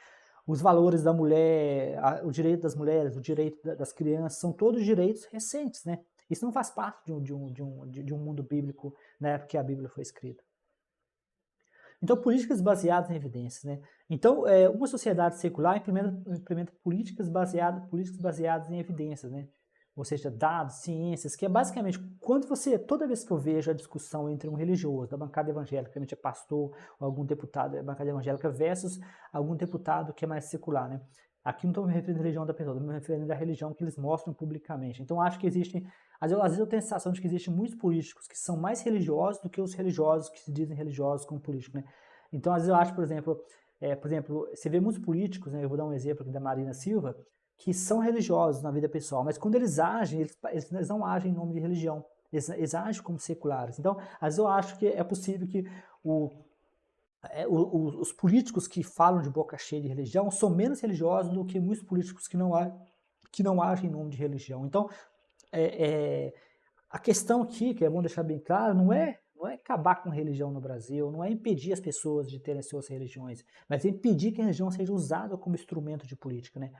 A: Os valores da mulher, o direito das mulheres, o direito das crianças, são todos direitos recentes, né? Isso não faz parte de um mundo bíblico na época que a Bíblia foi escrita. Então, políticas baseadas em evidências, né? Então, uma sociedade secular implementa políticas baseadas em evidências, né? Ou seja, dados, ciências, que é basicamente toda vez que eu vejo a discussão entre um religioso da bancada evangélica, realmente é pastor ou algum deputado da bancada evangélica versus algum deputado que é mais secular, né? Aqui não estou me referindo à religião da pessoa, estou me referindo à religião que eles mostram publicamente. Então, acho que existem, às vezes eu tenho a sensação de que existem muitos políticos que são mais religiosos do que os religiosos que se dizem religiosos como políticos, né? Então, às vezes eu acho, por exemplo, você vê muitos políticos, né, eu vou dar um exemplo aqui da Marina Silva, que são religiosos na vida pessoal, mas quando eles agem, eles não agem em nome de religião, eles agem como seculares. Então, às vezes eu acho que é possível que os políticos que falam de boca cheia de religião são menos religiosos do que muitos políticos que não agem em nome de religião. Então, é, é, a questão aqui, que é bom deixar bem claro, não é acabar com a religião no Brasil, não é impedir as pessoas de terem suas religiões, mas é impedir que a religião seja usada como instrumento de política, né?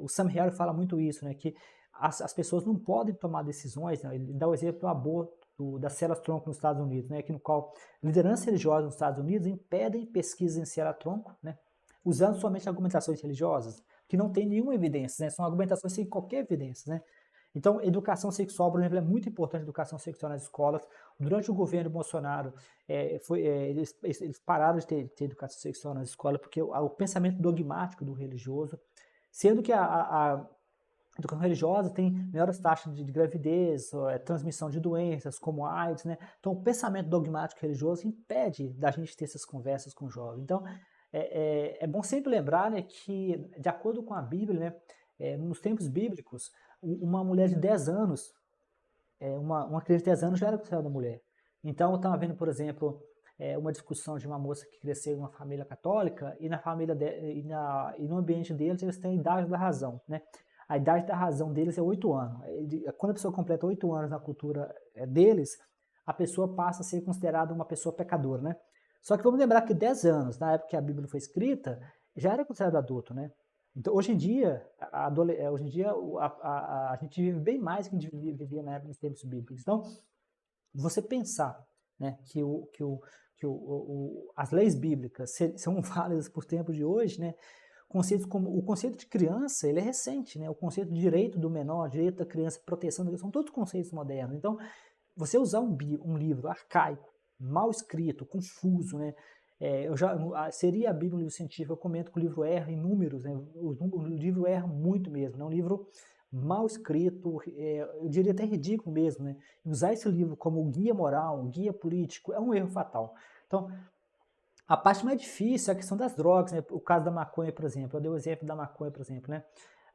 A: O Sam Harris fala muito isso, né? Que as pessoas não podem tomar decisões, né? Ele dá o exemplo do aborto, das células-tronco nos Estados Unidos, né? Que no qual lideranças religiosas nos Estados Unidos impedem pesquisas em célula-tronco, né? Usando somente argumentações religiosas, que não tem nenhuma evidência, né? São argumentações sem qualquer evidência, né? Então, educação sexual, por exemplo, é muito importante, educação sexual nas escolas. Durante o governo Bolsonaro, eles pararam de ter educação sexual nas escolas porque o pensamento dogmático do religioso, sendo que a educação religiosa tem maiores taxas de gravidez, transmissão de doenças como a AIDS, né? Então, o pensamento dogmático religioso impede da gente ter essas conversas com o jovem. Então, é bom sempre lembrar, né, que, de acordo com a Bíblia, né, nos tempos bíblicos, uma mulher de 10 anos, uma criança de 10 anos já era considerada mulher. Então, eu estava vendo, por exemplo, uma discussão de uma moça que cresceu em uma família católica e na família e no ambiente deles eles têm a idade da razão, né? A idade da razão deles é 8 anos. Quando a pessoa completa 8 anos na cultura deles, a pessoa passa a ser considerada uma pessoa pecadora, né? Só que vamos lembrar que 10 anos, na época que a Bíblia foi escrita, já era considerado adulto, né? Então, hoje em dia, a gente vive bem mais do que a gente vivia na época dos tempos bíblicos. Então, você pensar, né, as leis bíblicas são válidas por tempo de hoje, né? Conceitos como o conceito de criança, ele é recente, né? O conceito de direito do menor, direito da criança, proteção da criança, são todos conceitos modernos. Então, você usar um livro arcaico, mal escrito, confuso, né? Seria a Bíblia um livro científico, eu comento que o livro erra em números, né? O livro erra muito mesmo, é um livro mal escrito, eu diria até ridículo mesmo, né? Usar esse livro como guia moral, guia político, é um erro fatal. Então, a parte mais difícil é a questão das drogas, né? O caso da maconha, por exemplo, eu dei o exemplo da maconha, por exemplo, né?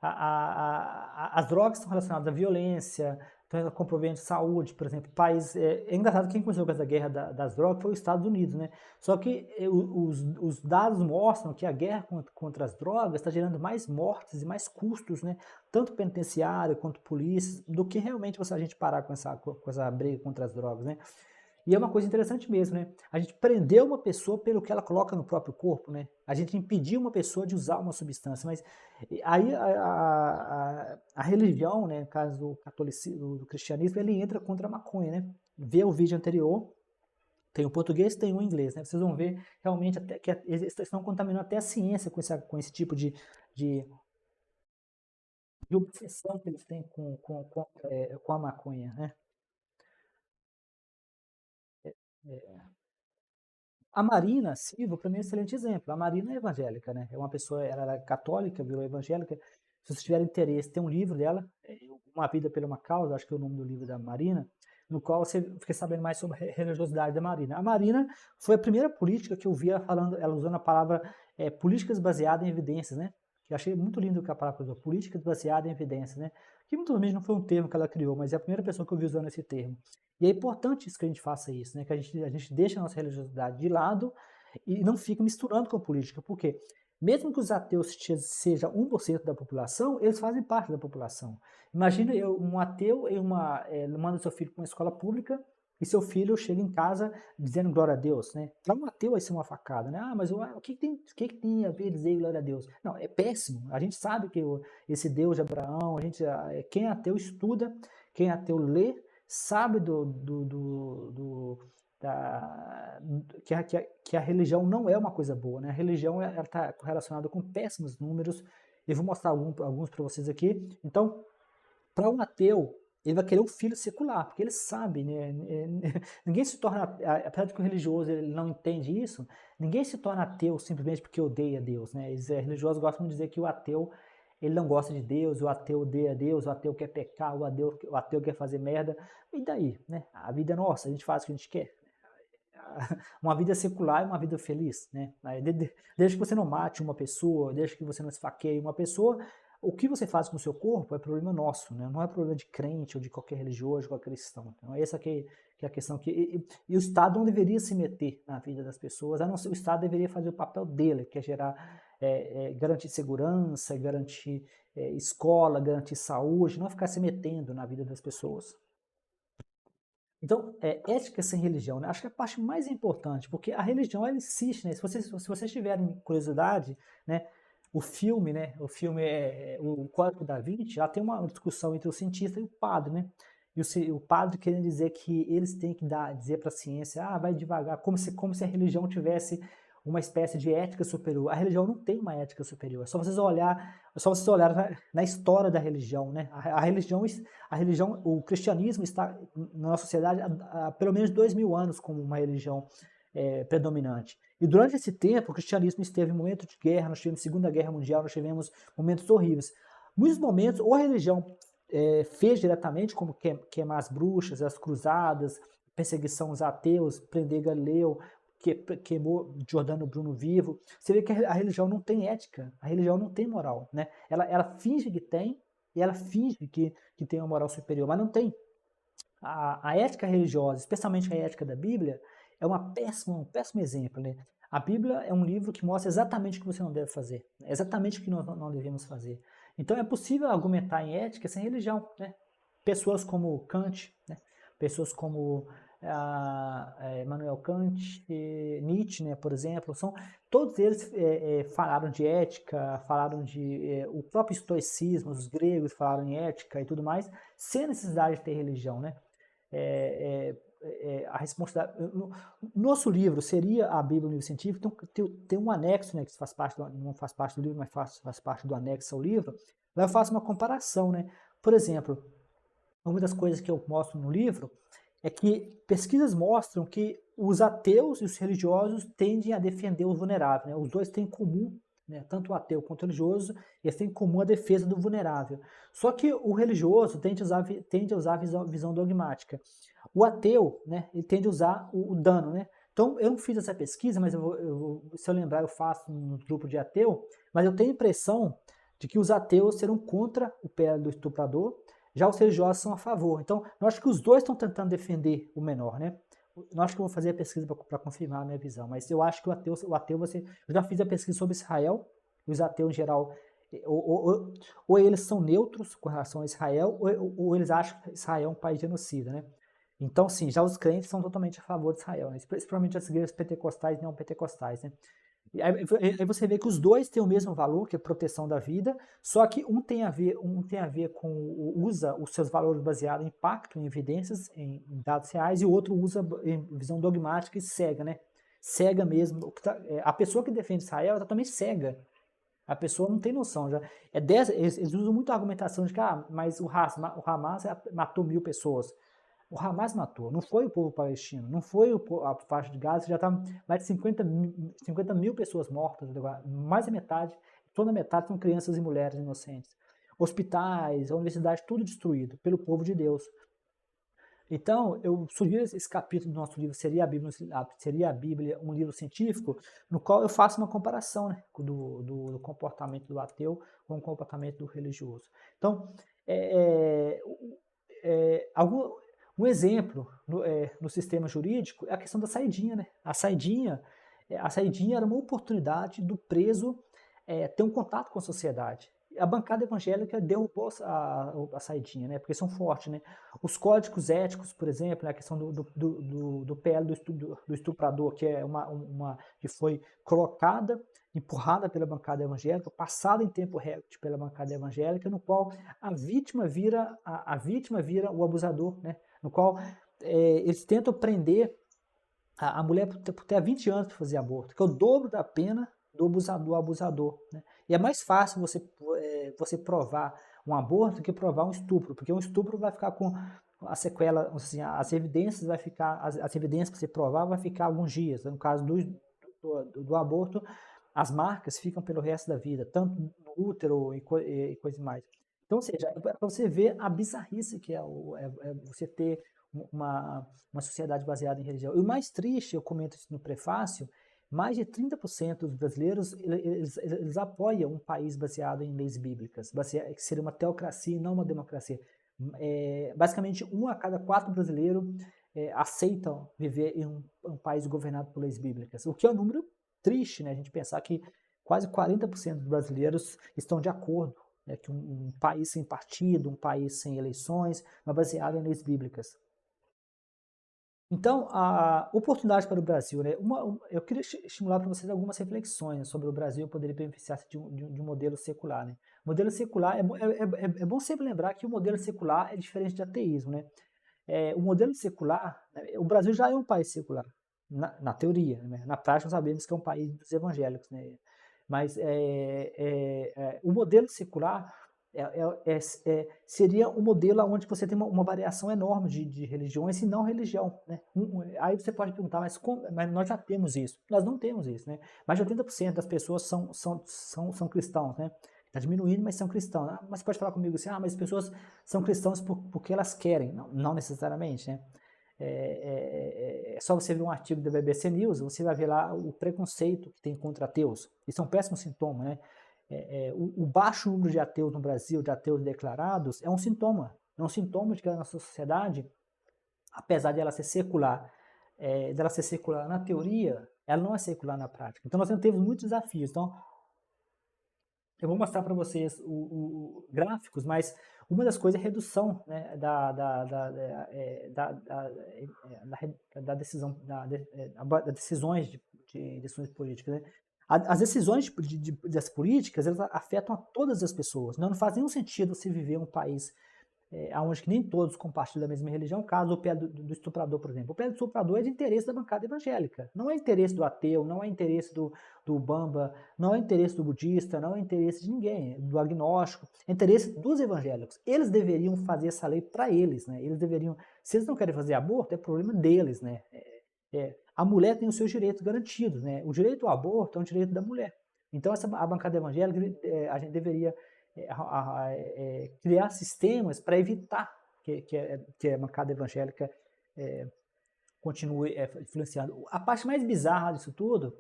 A: As drogas estão relacionadas à violência, estão com problemas de saúde, por exemplo. É engraçado, quem começou com essa guerra das drogas foi os Estados Unidos, né? Só que os dados mostram que a guerra contra as drogas está gerando mais mortes e mais custos, né? Tanto penitenciário quanto polícia, do que realmente a gente parar com essa briga contra as drogas, né? E é uma coisa interessante mesmo, né? A gente prendeu uma pessoa pelo que ela coloca no próprio corpo, né? A gente impediu uma pessoa de usar uma substância, mas aí a religião, né, no caso do catolicismo, do cristianismo, ele entra contra a maconha, né? Vê o vídeo anterior, tem o português, tem o inglês, né? Vocês vão ver realmente até que eles estão contaminando até a ciência com esse tipo de obsessão que eles têm com a maconha, né? A Marina Silva, para mim, é um excelente exemplo. A Marina é evangélica, né? É uma pessoa, ela era católica, virou evangélica. Se vocês tiverem interesse, tem um livro dela, Uma Vida pela uma Causa, acho que é o nome do livro da Marina, no qual você fica sabendo mais sobre a religiosidade da Marina. A Marina foi a primeira política que eu via falando, ela usando a palavra políticas baseadas em evidências, né? Que eu achei muito lindo que a palavra usou, políticas baseadas em evidências, né? Que muitas vezes não foi um termo que ela criou, mas é a primeira pessoa que eu vi usando esse termo. E é importante isso que a gente faça isso, né? Que a gente deixe a nossa religiosidade de lado e não fique misturando com a política. Por quê? Mesmo que os ateus sejam 1% da população, eles fazem parte da população. Imagina um ateu manda seu filho para uma escola pública e seu filho chega em casa dizendo glória a Deus, né? Para um ateu vai ser uma facada, né? Ah, mas o que tem a ver dizer glória a Deus? Não, é péssimo. A gente sabe que esse Deus de Abraão, quem é ateu estuda, quem é ateu lê, sabe que a religião não é uma coisa boa, né? A religião está relacionada com péssimos números. Eu vou mostrar alguns para vocês aqui. Então, para um ateu, ele vai querer um filho secular, porque ele sabe, né? Ninguém se torna, apesar de que o religioso ele não entende isso, ninguém se torna ateu simplesmente porque odeia Deus, né? Os religiosos gostam de dizer que o ateu ele não gosta de Deus, o ateu odeia Deus, o ateu quer pecar, o ateu quer fazer merda. E daí, né? A vida é nossa, a gente faz o que a gente quer. Uma vida secular é uma vida feliz, né? Desde que você não mate uma pessoa, desde que você não esfaqueie uma pessoa, o que você faz com o seu corpo é problema nosso, né? Não é problema de crente ou de qualquer religioso, de qualquer cristão. Então, essa que é a questão. E o Estado não deveria se meter na vida das pessoas, a não ser o Estado deveria fazer o papel dele, que é garantir segurança, garantir escola, garantir saúde, não ficar se metendo na vida das pessoas. Então, ética sem religião, né? Acho que é a parte mais importante, porque a religião ela insiste, né? Se vocês tiverem curiosidade, né? O filme o Código da Vinci, já tem uma discussão entre o cientista e o padre, né? E o padre querendo dizer que eles têm que dizer para a ciência, vai devagar, como se a religião tivesse uma espécie de ética superior. A religião não tem uma ética superior. É só vocês olharem na história da religião, né? A religião, o cristianismo está na nossa sociedade há pelo menos 2000 anos como uma religião predominante. E durante esse tempo, o cristianismo esteve em momentos de guerra, nós tivemos Segunda Guerra Mundial, nós tivemos momentos horríveis. Muitos momentos, ou a religião fez diretamente, como queimar as bruxas, as cruzadas, perseguição aos ateus, prender Galileu, que queimou Giordano Bruno vivo. Você vê que a religião não tem ética, a religião não tem moral, né? Ela finge que tem, e ela finge que tem uma moral superior, mas não tem. A ética religiosa, especialmente a ética da Bíblia, um péssimo exemplo, né? A Bíblia é um livro que mostra exatamente o que você não deve fazer, exatamente o que nós não devemos fazer. Então é possível argumentar em ética sem religião, né? Pessoas como Kant, né? Pessoas como Immanuel Kant, Nietzsche, né, por exemplo, todos eles falaram de ética, falaram o próprio estoicismo, os gregos falaram em ética e tudo mais, sem necessidade de ter religião, né? A responsabilidade. Nosso livro seria a Bíblia, um livro científico, então tem um anexo, né, que não faz parte do livro, mas faz parte do anexo ao livro. Lá eu faço uma comparação, né? Por exemplo, uma das coisas que eu mostro no livro é que pesquisas mostram que os ateus e os religiosos tendem a defender os vulneráveis, né? Os dois têm em comum, né? Tanto o ateu quanto o religioso, eles têm em comum a defesa do vulnerável. Só que o religioso tende a usar a visão dogmática. O ateu, né, ele tende a usar o dano, né? Então, eu não fiz essa pesquisa, mas se eu lembrar, eu faço no grupo de ateu, mas eu tenho a impressão de que os ateus serão contra o pé do estuprador, já os religiosos são a favor. Então, eu acho que os dois estão tentando defender o menor, né? Eu não acho que eu vou fazer a pesquisa para confirmar a minha visão, mas eu acho que eu já fiz a pesquisa sobre Israel, e os ateus em geral, ou eles são neutros com relação a Israel, ou eles acham que Israel é um país genocida, né? Então, sim, já os crentes são totalmente a favor de Israel, né? Principalmente as igrejas pentecostais e não pentecostais, né? E aí você vê que os dois têm o mesmo valor, que é a proteção da vida, só que um tem a ver com, usa os seus valores baseados em pacto, em evidências, em dados reais, e o outro usa em visão dogmática e cega, né? Cega mesmo. A pessoa que defende Israel está também cega. A pessoa não tem noção. Eles usam muito a argumentação de que mas o Hamas matou 1.000 pessoas. O Hamas matou, não foi o povo palestino, não foi a faixa de Gaza, já está mais de 50 mil pessoas mortas, mais da metade, toda a metade são crianças e mulheres inocentes. Hospitais, a universidade, tudo destruído pelo povo de Deus. Então, eu sugiro esse capítulo do nosso livro, seria a Bíblia um livro científico, no qual eu faço uma comparação, né, do comportamento do ateu com o comportamento do religioso. Então, algum, um exemplo no sistema jurídico é a questão da saidinha, né? A saidinha era uma oportunidade do preso ter um contato com a sociedade. A bancada evangélica derrubou a saidinha, né? Porque são fortes, né? Os códigos éticos, por exemplo, né? A questão do PL do estuprador, que é que foi colocada, empurrada pela bancada evangélica, passada em tempo recorde pela bancada evangélica, no qual a vítima vira o abusador, né? No qual eles tentam prender a mulher por ter 20 anos para fazer aborto, que é o dobro da pena do abusador, né? E é mais fácil você provar um aborto do que provar um estupro, porque um estupro vai ficar com a sequela, assim, as evidências as evidências para você provar vai ficar alguns dias. No caso do aborto, as marcas ficam pelo resto da vida, tanto no útero e coisa mais. Então, ou seja, para você ver a bizarrice que é você ter uma sociedade baseada em religião. E o mais triste, eu comento isso no prefácio, mais de 30% dos brasileiros eles apoiam um país baseado em leis bíblicas, que seria uma teocracia e não uma democracia. Basicamente, 1 a cada 4 brasileiros aceitam viver em um país governado por leis bíblicas, o que é um número triste, né? A gente pensar que quase 40% dos brasileiros estão de acordo, né, que um país sem partido, um país sem eleições, mas baseado em leis bíblicas. Então, a oportunidade para o Brasil, né? Eu queria estimular para vocês algumas reflexões sobre o Brasil poder beneficiar-se de um modelo secular, né? Modelo secular, é bom sempre lembrar que o modelo secular é diferente de ateísmo, né? O modelo secular, né, o Brasil já é um país secular, na teoria, né? Na prática nós sabemos que é um país dos evangélicos, né? Mas o modelo secular seria um modelo onde você tem uma variação enorme de religiões e não religião, né? Aí você pode perguntar, mas nós já temos isso. Nós não temos isso, né? Mais de 80% das pessoas são cristãos, né? Está diminuindo, mas são cristãos. Mas você pode falar comigo assim, mas as pessoas são cristãos porque elas querem. Não necessariamente, né? É só você ver um artigo da BBC News, você vai ver lá o preconceito que tem contra ateus. Isso é um péssimo sintoma, né? O baixo número de ateus no Brasil, de ateus declarados, é um sintoma. É um sintoma de que a nossa sociedade, apesar de ela ser secular, dela ser secular na teoria, ela não é secular na prática. Então nós temos muitos desafios. Então eu vou mostrar para vocês gráficos, mas uma das coisas é a redução, né, da decisão, das decisões de decisões políticas. Né? As decisões das políticas, elas afetam a todas as pessoas. Não faz nenhum sentido você viver em um país onde que nem todos compartilham da mesma religião, caso o pé do estuprador, por exemplo. O pé do estuprador é de interesse da bancada evangélica, não é interesse do ateu, não é interesse do Bamba, não é interesse do budista, não é interesse de ninguém, do agnóstico, é interesse dos evangélicos. Eles deveriam fazer essa lei para eles, né? Eles deveriam, se eles não querem fazer aborto, é problema deles, né? A mulher tem os seus direitos garantidos, né? O direito ao aborto é um direito da mulher. Então a bancada evangélica, a gente deveria criar sistemas para evitar que a bancada evangélica continue influenciando. A parte mais bizarra disso tudo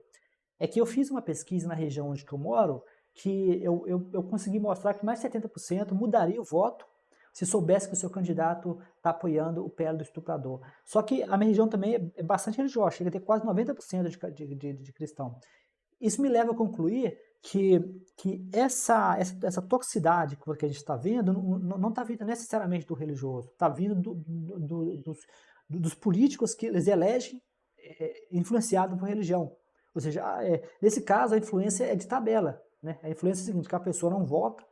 A: é que eu fiz uma pesquisa na região onde eu moro que eu consegui mostrar que mais de 70% mudaria o voto se soubesse que o seu candidato está apoiando o PL do estuprador. Só que a minha região também é bastante religiosa, chega a ter quase 90% de cristão. Isso me leva a concluir que essa toxicidade que a gente está vendo não está vindo necessariamente do religioso, está vindo dos políticos que eles elegem influenciados por religião. Ou seja, nesse caso a influência é de tabela. Né? A influência é a seguinte, que a pessoa não vota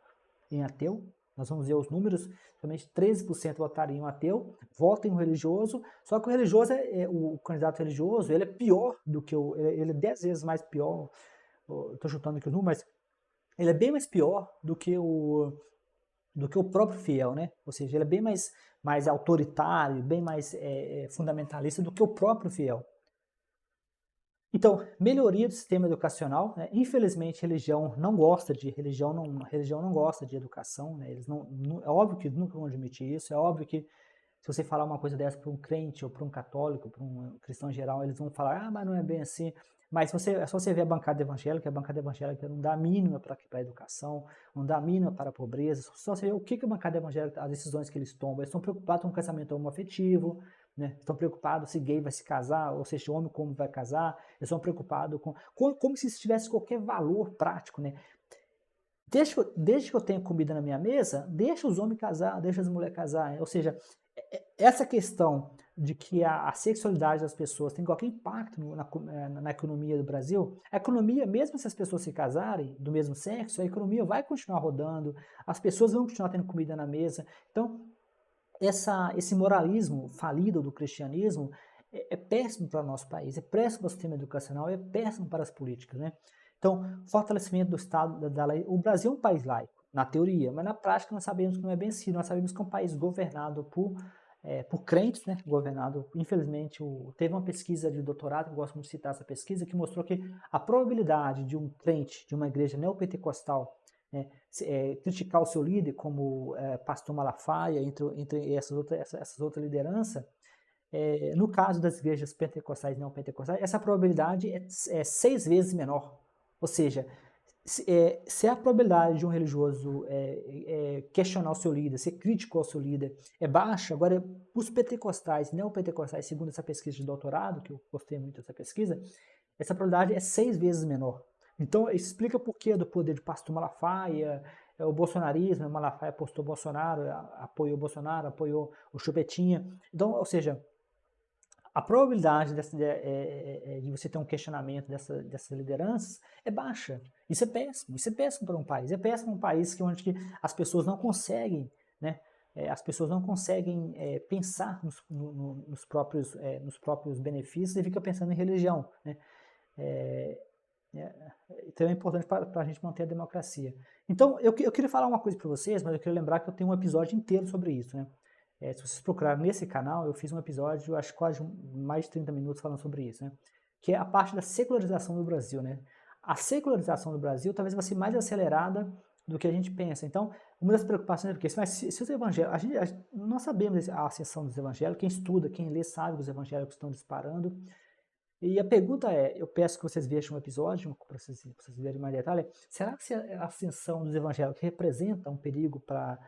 A: em ateu, nós vamos ver os números, somente 13% votariam em ateu, votam em um religioso, só que o religioso, o candidato religioso, ele é pior do que ele é 10 vezes mais pior, estou chutando aqui os números, mas ele é bem mais pior do que o próprio fiel, né? Ou seja, ele é bem mais autoritário, bem mais fundamentalista do que o próprio fiel. Então, melhoria do sistema educacional, né? Infelizmente, religião não gosta de educação, né? Eles é óbvio que nunca vão admitir isso, é óbvio que se você falar uma coisa dessa para um crente ou para um católico, para um cristão em geral, eles vão falar, mas não é bem assim. Mas é só você ver a bancada evangélica não dá a mínima para a educação, não dá a mínima para a pobreza. Só você ver o que a bancada evangélica, as decisões que eles tomam. Eles estão preocupados com o casamento homoafetivo, né? Estão preocupados se gay vai se casar, ou se homem como vai casar. Eles estão preocupados como se isso tivesse qualquer valor prático, né? Desde que eu tenha comida na minha mesa, deixa os homens casar, deixa as mulheres casar. Ou seja, essa questão de que a sexualidade das pessoas tem qualquer impacto na economia do Brasil, a economia, mesmo se as pessoas se casarem do mesmo sexo, a economia vai continuar rodando, as pessoas vão continuar tendo comida na mesa. Então, esse moralismo falido do cristianismo é péssimo para o nosso país, é péssimo para o sistema educacional, é péssimo para as políticas, né? Então, fortalecimento do Estado, da lei. O Brasil é um país laico, na teoria, mas na prática nós sabemos que não é bem assim. Nós sabemos que é um país governado por crentes, né? Governado, infelizmente, teve uma pesquisa de doutorado, eu gosto muito de citar essa pesquisa, que mostrou que a probabilidade de um crente de uma igreja neopentecostal criticar o seu líder, como pastor Malafaia, entre essas outras lideranças, no caso das igrejas pentecostais e não pentecostais, essa probabilidade é 6 vezes menor. Ou seja, se a probabilidade de um religioso questionar o seu líder, ser crítico ao seu líder, é baixa, agora os pentecostais e neopentecostais, segundo essa pesquisa de doutorado, que eu gostei muito dessa pesquisa, essa probabilidade é 6 vezes menor. Então, isso explica por que do poder de pastor Malafaia, o bolsonarismo, Malafaia apostou Bolsonaro, apoiou Bolsonaro, apoiou o Chupetinha. Então, ou seja, a probabilidade de você ter um questionamento dessas lideranças é baixa. Isso é péssimo para um país. É péssimo para um país onde as pessoas não conseguem, né? As pessoas não conseguem pensar nos próprios benefícios e fica pensando em religião, né? Então é importante para a gente manter a democracia. Então, eu queria falar uma coisa para vocês, mas eu queria lembrar que eu tenho um episódio inteiro sobre isso, né? Se vocês procurarem nesse canal, eu fiz um episódio, acho quase mais de 30 minutos falando sobre isso, né? Que é a parte da secularização do Brasil, né? A secularização do Brasil talvez vai ser mais acelerada do que a gente pensa. Então, uma das preocupações é porque se os evangélicos, nós sabemos a ascensão dos evangélicos, quem estuda, quem lê sabe que os evangélicos estão disparando. E a pergunta eu peço que vocês vejam um episódio, para vocês verem mais detalhe, será que a ascensão dos evangélicos representa um perigo para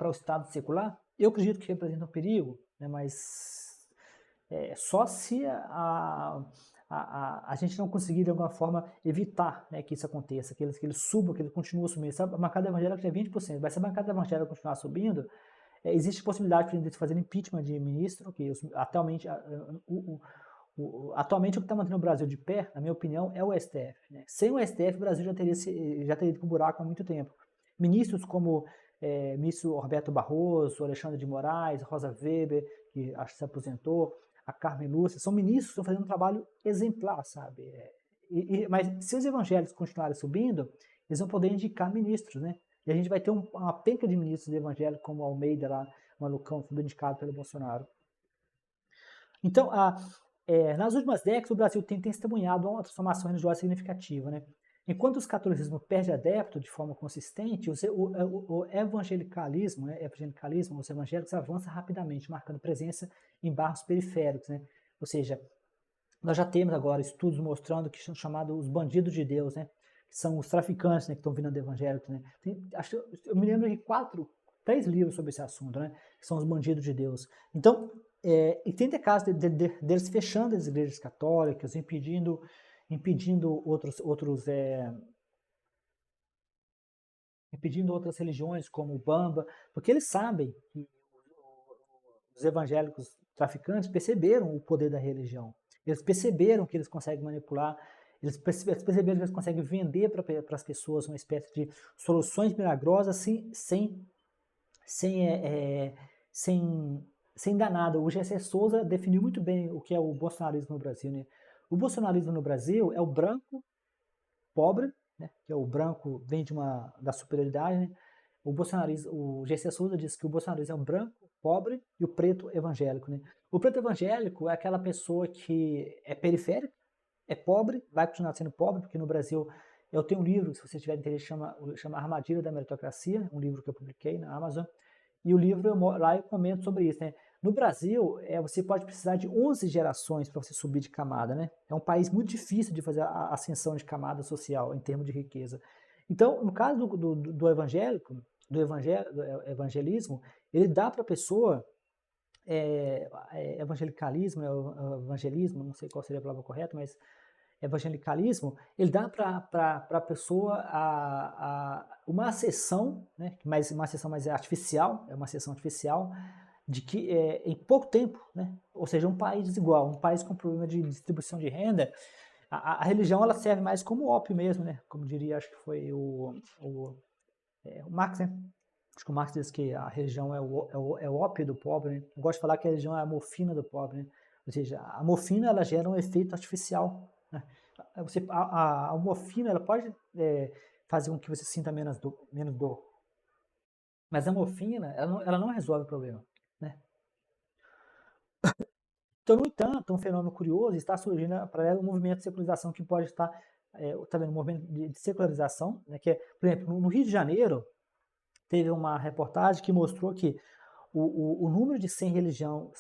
A: o Estado secular? Eu acredito que representa um perigo, né, mas só se a gente não conseguir de alguma forma evitar, né, que isso aconteça, que ele suba, que ele continue subindo. Se a bancada evangélica tem 20%, mas se a bancada evangélica continuar subindo, existe possibilidade de fazer impeachment de ministro, que atualmente, atualmente o que está mantendo o Brasil de pé, na minha opinião, é o STF. Né? Sem o STF, o Brasil já teria ido para o buraco há muito tempo. Ministros como ministro Roberto Barroso, Alexandre de Moraes, Rosa Weber, que acho que se aposentou, a Carmen Lúcia, são ministros que estão fazendo um trabalho exemplar, sabe? Mas se os evangélicos continuarem subindo, eles vão poder indicar ministros, né? E a gente vai ter uma penca de ministros evangélicos, como Almeida lá, malucão, tudo indicado pelo Bolsonaro. Então, nas últimas décadas, o Brasil tem testemunhado uma transformação religiosa significativa, né? Enquanto o catolicismo perde adepto de forma consistente, o evangelicalismo, os evangélicos avançam rapidamente, marcando presença em bairros periféricos, né? Ou seja, nós já temos agora estudos mostrando que são chamados os bandidos de Deus, né? Que são os traficantes, né, que estão virando evangélicos, né? Eu me lembro de 3 livros sobre esse assunto, né? Que são os bandidos de Deus. Então, e tem casos deles fechando as igrejas católicas, impedindo impedindo outras religiões, como o Bamba, porque eles sabem que os evangélicos traficantes perceberam o poder da religião. Eles perceberam que eles conseguem manipular, eles perceberam que eles conseguem vender para as pessoas uma espécie de soluções milagrosas sem dar nada. O Gessé Souza definiu muito bem o que é o bolsonarismo no Brasil. Né? O bolsonarismo no Brasil é o branco pobre, né? Que é o branco vem da superioridade. Né? O Gessé Souza diz que o bolsonarismo é um branco pobre e o preto evangélico. Né? O preto evangélico é aquela pessoa que é periférica, é pobre, vai continuar sendo pobre, porque no Brasil eu tenho um livro, se você tiver interesse, chama Armadilha da Meritocracia, um livro que eu publiquei na Amazon, e o livro lá eu comento sobre isso. Né? No Brasil, você pode precisar de 11 gerações para você subir de camada. Né? É um país muito difícil de fazer a ascensão de camada social em termos de riqueza. Então, no caso do evangelismo, ele dá para a pessoa evangelicalismo, evangelismo, não sei qual seria a palavra correta, mas evangelicalismo, ele dá para a pessoa uma acessão, né, uma acessão mais artificial, é uma acessão artificial, de que em pouco tempo, né, ou seja, um país desigual, um país com problema de distribuição de renda, a religião ela serve mais como ópio mesmo, né, como diria, acho que foi o Marx, né? Acho que o Marx diz que a religião é o ópio do pobre. Né? Eu gosto de falar que a religião é a morfina do pobre. Né? Ou seja, a morfina ela gera um efeito artificial. Né? A morfina ela pode fazer com que você sinta menos dor. Mas a morfina ela não resolve o problema. Né? Então, no entanto, um fenômeno curioso está surgindo para um movimento de secularização que pode estar, tá vendo, um movimento de secularização, né? Que é, por exemplo, no Rio de Janeiro, teve uma reportagem que mostrou que o número de sem religião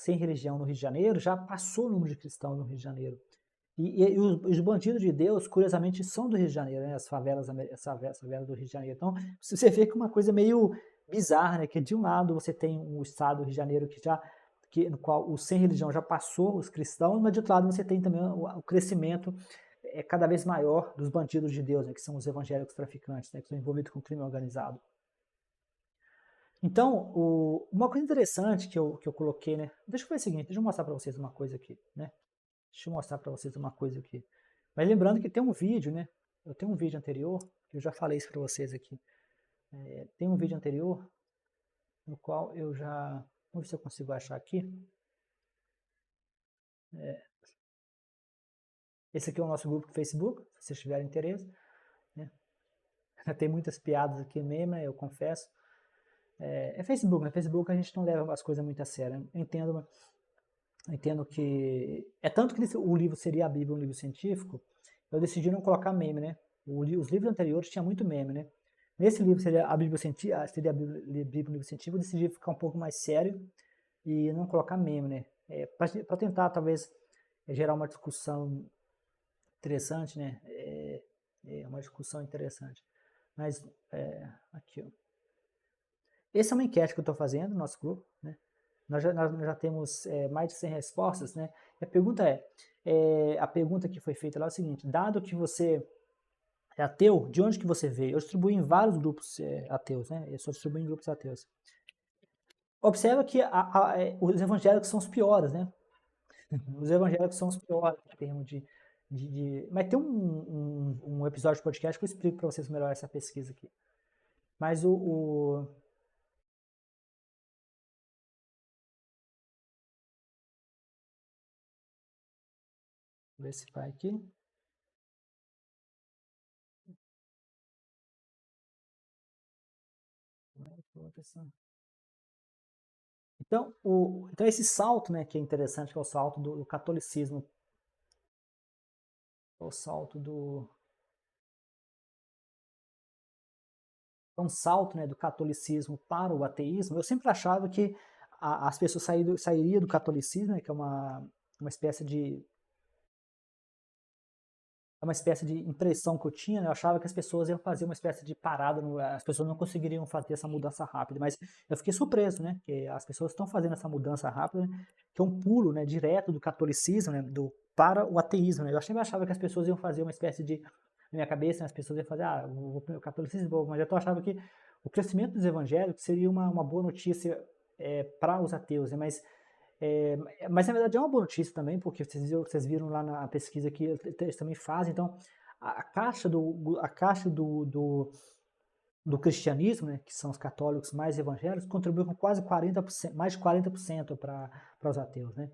A: no Rio de Janeiro já passou o número de cristãos no Rio de Janeiro. E os bandidos de Deus, curiosamente, são do Rio de Janeiro, né? As favelas do Rio de Janeiro. Então, você vê que é uma coisa meio bizarra, né? Que de um lado você tem um estado do Rio de Janeiro no qual o sem religião já passou os cristãos, mas de outro lado você tem também o crescimento cada vez maior dos bandidos de Deus, né? Que são os evangélicos traficantes, né? Que estão envolvidos com crime organizado. Então, uma coisa interessante que eu coloquei, né? Deixa eu fazer o seguinte, deixa eu mostrar para vocês uma coisa aqui, né? Deixa eu mostrar para vocês uma coisa aqui. Mas lembrando que tem um vídeo, né? Eu tenho um vídeo anterior, que eu já falei isso para vocês aqui. Tem um vídeo anterior, no qual eu já... Vamos ver se eu consigo achar aqui. Esse aqui é o nosso grupo do Facebook, se vocês tiverem interesse. Né? Tem muitas piadas aqui mesmo, né? Eu confesso. Facebook, né? Facebook a gente não leva as coisas muito a sério. Né? Eu entendo que... tanto que o livro seria a Bíblia, um livro científico, eu decidi não colocar meme, né? Os livros anteriores tinham muito meme, né? Nesse livro seria a Bíblia científica, um livro científico, eu decidi ficar um pouco mais sério e não colocar meme, né? Para tentar, talvez, gerar uma discussão interessante, né? Uma discussão interessante. Mas, aqui, ó. Essa é uma enquete que eu estou fazendo no nosso grupo, né? nós já temos mais de 100 respostas, né? E a pergunta a pergunta que foi feita lá é o seguinte: dado que você é ateu, de onde que você veio? Eu distribuí em vários grupos ateus, né? Eu só distribuí em grupos ateus. Observa que os evangélicos são os piores, né? Os evangélicos são os piores em termos Mas tem um episódio de podcast que eu explico para vocês melhor essa pesquisa aqui. Mas ver se vai aqui. Então esse salto, né, que é interessante, que é o salto do catolicismo, o salto um salto, né, do catolicismo para o ateísmo. Eu sempre achava que as pessoas sairiam do catolicismo, né, que é uma espécie de impressão que eu tinha, né? Eu achava que as pessoas iam fazer uma espécie de parada, as pessoas não conseguiriam fazer essa mudança rápida, mas eu fiquei surpreso, né? Que as pessoas estão fazendo essa mudança rápida, né? Que é um pulo, né, direto do catolicismo, né, para o ateísmo, né? Eu sempre achava que as pessoas iam fazer uma espécie de, na minha cabeça, né, as pessoas iam fazer, vou para o catolicismo, mas eu achava que o crescimento dos evangélicos seria uma boa notícia para os ateus, né? Mas na verdade é uma boa notícia também, porque vocês viram lá na pesquisa que eles também fazem. Então, a caixa do cristianismo, né, que são os católicos mais evangélicos, contribui com quase 40%, mais de 40% para os ateus, né?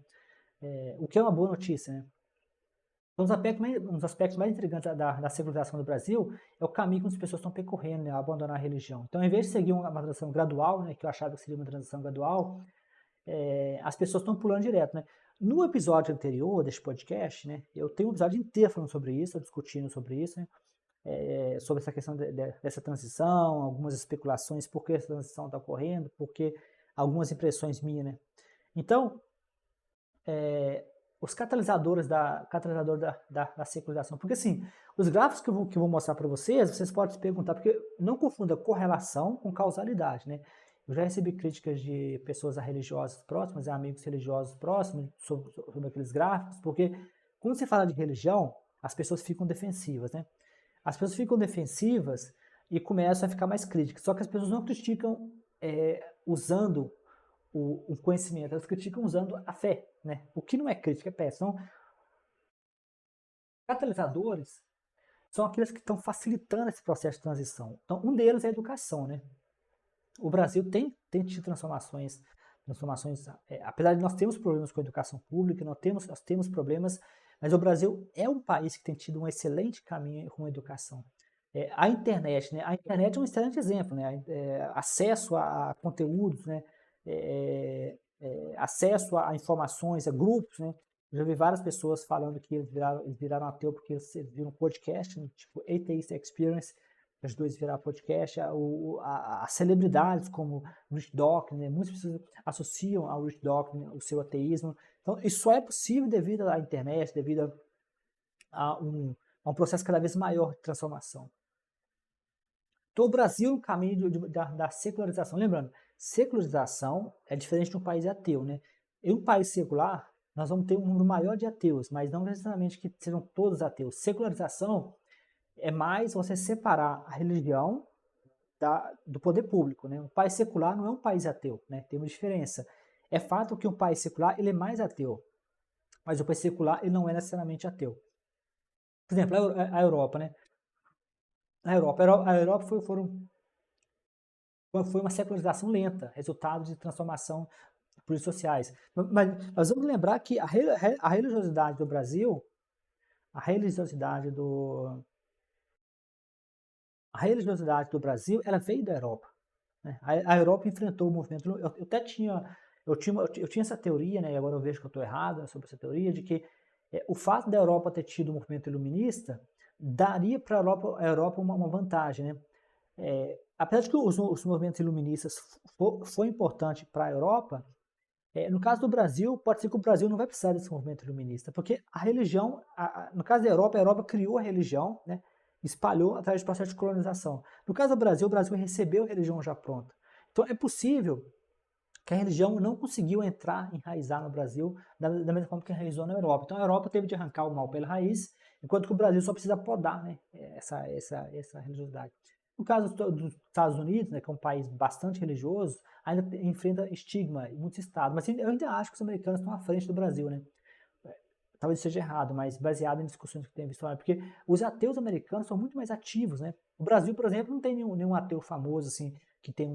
A: O que é uma boa notícia, né? Um dos aspectos mais intrigantes da secularização do Brasil é o caminho que as pessoas estão percorrendo, né, a abandonar a religião. Então, em vez de seguir uma transição gradual, né, que eu achava que seria uma transição gradual, as pessoas estão pulando direto, né? No episódio anterior deste podcast, né, eu tenho um episódio inteiro falando sobre isso, discutindo sobre isso, né, sobre essa questão dessa transição, algumas especulações, por que essa transição está ocorrendo, porque algumas impressões minhas, né? Então, os catalisadores da secularização, porque assim, os gráficos que eu vou mostrar para vocês podem se perguntar, porque não confunda correlação com causalidade, né? Eu já recebi críticas de pessoas religiosas próximas, amigos religiosos próximos, sobre aqueles gráficos, porque quando você fala de religião, as pessoas ficam defensivas, né? As pessoas ficam defensivas e começam a ficar mais críticas. Só que as pessoas não criticam usando o conhecimento, elas criticam usando a fé, né? O que não é crítica, é péssimo. Então, catalisadores são aqueles que estão facilitando esse processo de transição. Então, um deles é a educação, né? O Brasil tem tido transformações, apesar de nós termos problemas com a educação pública, nós temos problemas, mas o Brasil é um país que tem tido um excelente caminho com a educação. A internet, né? A internet é um excelente exemplo, né? Acesso a conteúdos, né? Acesso a informações, a grupos, né? Eu já vi várias pessoas falando que eles viraram ateu porque eles viram um podcast, né? Tipo Atheist Experience, as duas virar podcast, as celebridades como Rich Dawkins, né? Muitas pessoas associam ao Rich Dawkins o seu ateísmo. Então, isso só é possível devido à internet, devido a um processo cada vez maior de transformação. Então, o Brasil no caminho da secularização. Lembrando, secularização é diferente de um país ateu, né? Em um país secular, nós vamos ter um número maior de ateus, mas não necessariamente que sejam todos ateus. Secularização é mais você separar a religião do poder público, né? Um país secular não é um país ateu, né? Tem uma diferença. É fato que um país secular ele é mais ateu, mas o país secular ele não é necessariamente ateu. Por exemplo, a Europa, né? A Europa foi uma secularização lenta, resultado de transformação políticas sociais. Mas nós vamos lembrar que a religiosidade do Brasil, a religiosidade do Brasil, ela veio da Europa, né? A Europa enfrentou o movimento. Eu até tinha essa teoria, né? E agora eu vejo que eu estou errado sobre essa teoria de que o fato da Europa ter tido o movimento iluminista daria para a Europa uma vantagem, né? Apesar de que os movimentos iluministas foi importante para a Europa, no caso do Brasil, pode ser que o Brasil não vai precisar desse movimento iluminista, porque a religião, no caso da Europa, a Europa criou a religião, né? Espalhou através do processo de colonização. No caso do Brasil, o Brasil recebeu a religião já pronta. Então é possível que a religião não conseguiu enraizar no Brasil da mesma forma que enraizou na Europa. Então a Europa teve de arrancar o mal pela raiz, enquanto que o Brasil só precisa podar, né, essa religiosidade. No caso dos Estados Unidos, né, que é um país bastante religioso, ainda enfrenta estigma em muitos estados, mas eu ainda acho que os americanos estão à frente do Brasil, né? Talvez seja errado, mas baseado em discussões que tem visto, porque os ateus americanos são muito mais ativos, né? O Brasil, por exemplo, não tem nenhum ateu famoso, assim, que tem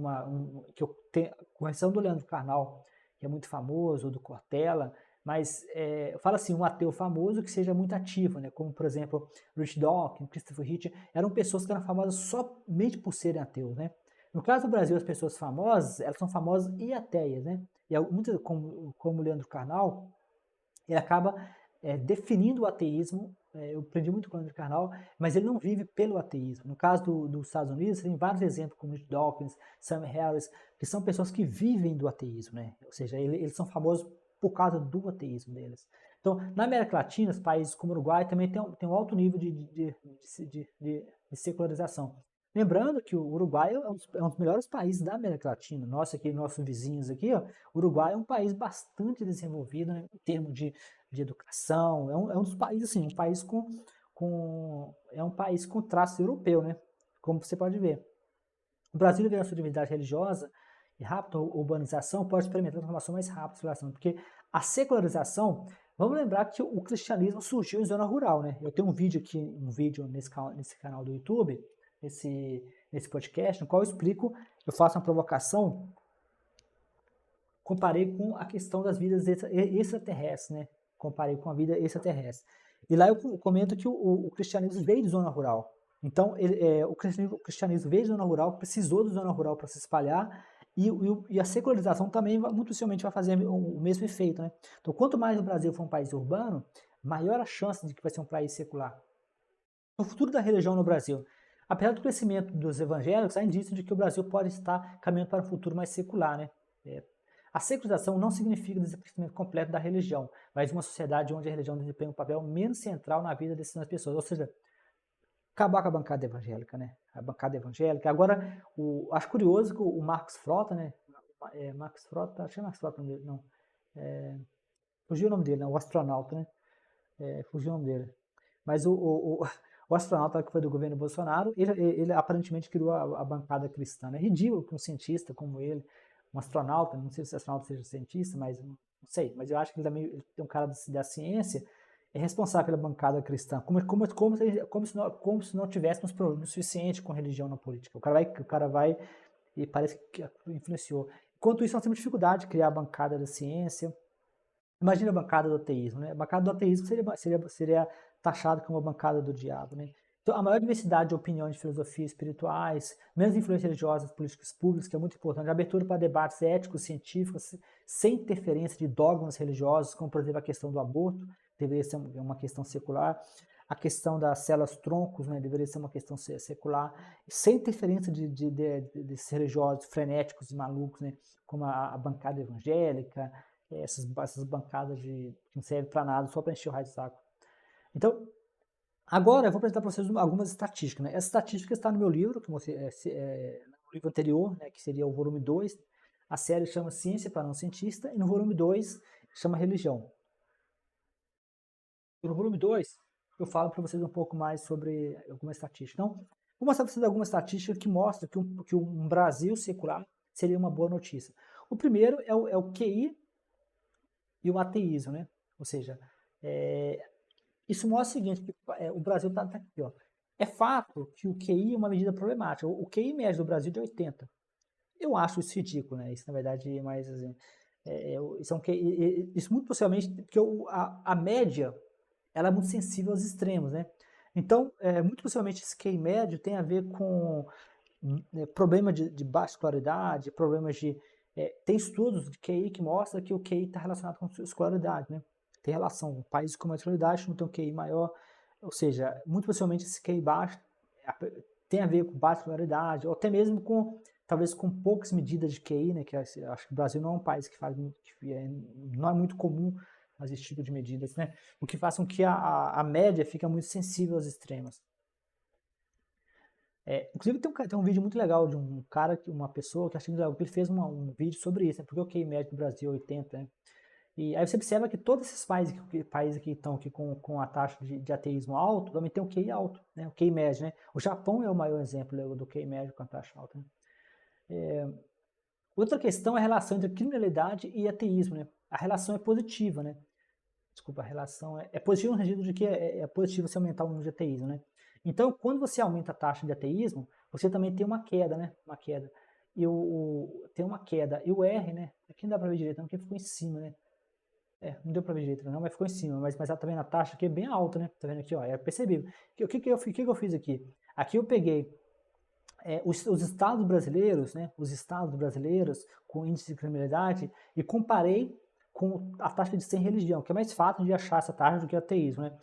A: que eu tenho, com exceção do Leandro Carnal, que é muito famoso, ou do Cortella, mas eu falo assim, um ateu famoso que seja muito ativo, né? Como, por exemplo, Rich Dawkins, Christopher Hitchens, eram pessoas que eram famosas somente por serem ateus, né? No caso do Brasil, as pessoas famosas, elas são famosas e ateias, né? E muitas, como o Leandro Carnal, ele acaba definindo o ateísmo. Eu aprendi muito com o Leandro Carnal, mas ele não vive pelo ateísmo. No caso dos Estados Unidos, tem vários exemplos, como Rich Dawkins, Sam Harris, que são pessoas que vivem do ateísmo, né? Ou seja, eles são famosos por causa do ateísmo deles. Então, na América Latina, os países como o Uruguai também tem um alto nível de secularização. Lembrando que o Uruguai é um dos melhores países da América Latina. Nossos vizinhos aqui, ó, o Uruguai é um país bastante desenvolvido, né, em termos de educação. É um dos países, assim, é um país com traço europeu, né? Como você pode ver. O Brasil, devido à sua diversidade religiosa e rápida urbanização, pode experimentar uma transformação mais rápida, porque a secularização, vamos lembrar que o cristianismo surgiu em zona rural, né? Eu tenho um vídeo nesse canal do YouTube, nesse podcast, no qual eu faço uma provocação, comparei com a questão das vidas extraterrestres, né? Comparei com a vida extraterrestre. E lá eu comento que o cristianismo veio de zona rural. Então, o cristianismo veio de zona rural, precisou de zona rural para se espalhar, e a secularização também, muito possivelmente, vai fazer o mesmo efeito, né? Então, quanto mais o Brasil for um país urbano, maior a chance de que vai ser um país secular. O futuro da religião no Brasil. Apesar do crescimento dos evangélicos, há indícios de que o Brasil pode estar caminhando para um futuro mais secular, né? A secularização não significa o desaparecimento completo da religião, mas uma sociedade onde a religião desempenha um papel menos central na vida dessas pessoas. Ou seja, acabar com a bancada evangélica, né? A bancada evangélica. Agora, acho curioso que o Marcos Frota, né? Marcos Frota, acho que é Marcos Frota, não. Fugiu o nome dele, né? O astronauta, né? Fugiu o nome dele. Mas o astronauta que foi do governo Bolsonaro, ele aparentemente criou a bancada cristã. É ridículo que um cientista como ele, um astronauta, não sei se o astronauta seja cientista, mas não sei, mas eu acho que ele também tem um cara da ciência, é responsável pela bancada cristã, como se não tivéssemos problema suficiente com religião na política. O cara vai e parece que influenciou. Enquanto isso, nós temos dificuldade de criar a bancada da ciência. Imagina a bancada do ateísmo, né? A bancada do ateísmo seria taxada como a bancada do diabo, né? Então, a maior diversidade de opiniões de filosofias espirituais, menos influência religiosa nas políticas públicas, que é muito importante, a abertura para debates éticos, científicos, sem interferência de dogmas religiosos, como, por exemplo, a questão do aborto, deveria ser uma questão secular, a questão das células troncos, né, deveria ser uma questão secular, sem interferência de religiosos frenéticos e malucos, né, como a bancada evangélica, essas bancadas que não servem para nada, só para encher o raio de saco. Então, agora eu vou apresentar para vocês algumas estatísticas. Né? Essa estatística está no meu livro, no livro anterior, né, que seria o volume 2. A série chama Ciência para Não Cientista, e no volume 2 chama Religião. E no volume 2 eu falo para vocês um pouco mais sobre alguma estatística. Então, vou mostrar para vocês alguma estatística que mostra que um Brasil secular seria uma boa notícia. O primeiro é o QI e o ateísmo, né? Ou seja, isso mostra o seguinte, que o Brasil está aqui, ó. É fato que o QI é uma medida problemática. O QI médio do Brasil é de 80. Eu acho isso ridículo, né? Isso, na verdade, é mais assim, isso muito possivelmente porque a média ela é muito sensível aos extremos, né? Então, muito possivelmente esse QI médio tem a ver com problema de baixa escolaridade, problemas de... tem estudos de QI que mostram que o QI está relacionado com escolaridade, né? Tem relação. Países com mais escolaridade não tem um QI maior, ou seja, muito possivelmente esse QI baixo tem a ver com baixa escolaridade, ou até mesmo talvez com poucas medidas de QI, né? Que acho que o Brasil não é um país que faz não é muito comum fazer esse tipo de medidas, né? O que faz com que a média fica muito sensível aos extremos. Inclusive tem um vídeo muito legal de um cara, uma pessoa que achei muito legal, que ele fez um vídeo sobre isso, né? Porque o QI médio do Brasil é 80, né? E aí você observa que todos esses países que estão aqui com a taxa de ateísmo alto, também tem o QI alto, né? O QI médio, né? O Japão é o maior exemplo, né, do QI médio com a taxa alta, né? Outra questão é a relação entre criminalidade e ateísmo, né? A relação é positiva, né? Desculpa, a relação é positiva no sentido de que é positivo você aumentar o número de ateísmo, né? Então, quando você aumenta a taxa de ateísmo, você também tem uma queda, né? Uma queda. Tem uma queda. E o R, né? Aqui não dá pra ver direito, não, porque ficou em cima, né? Não deu pra ver direito não, mas ficou em cima. Mas tá vendo a taxa aqui é bem alta, né? Tá vendo aqui, ó? É percebível. O que eu fiz aqui? Aqui eu peguei os estados brasileiros, né? Os estados brasileiros com índice de criminalidade e comparei com a taxa de sem religião, que é mais fácil de achar essa taxa do que o ateísmo, né?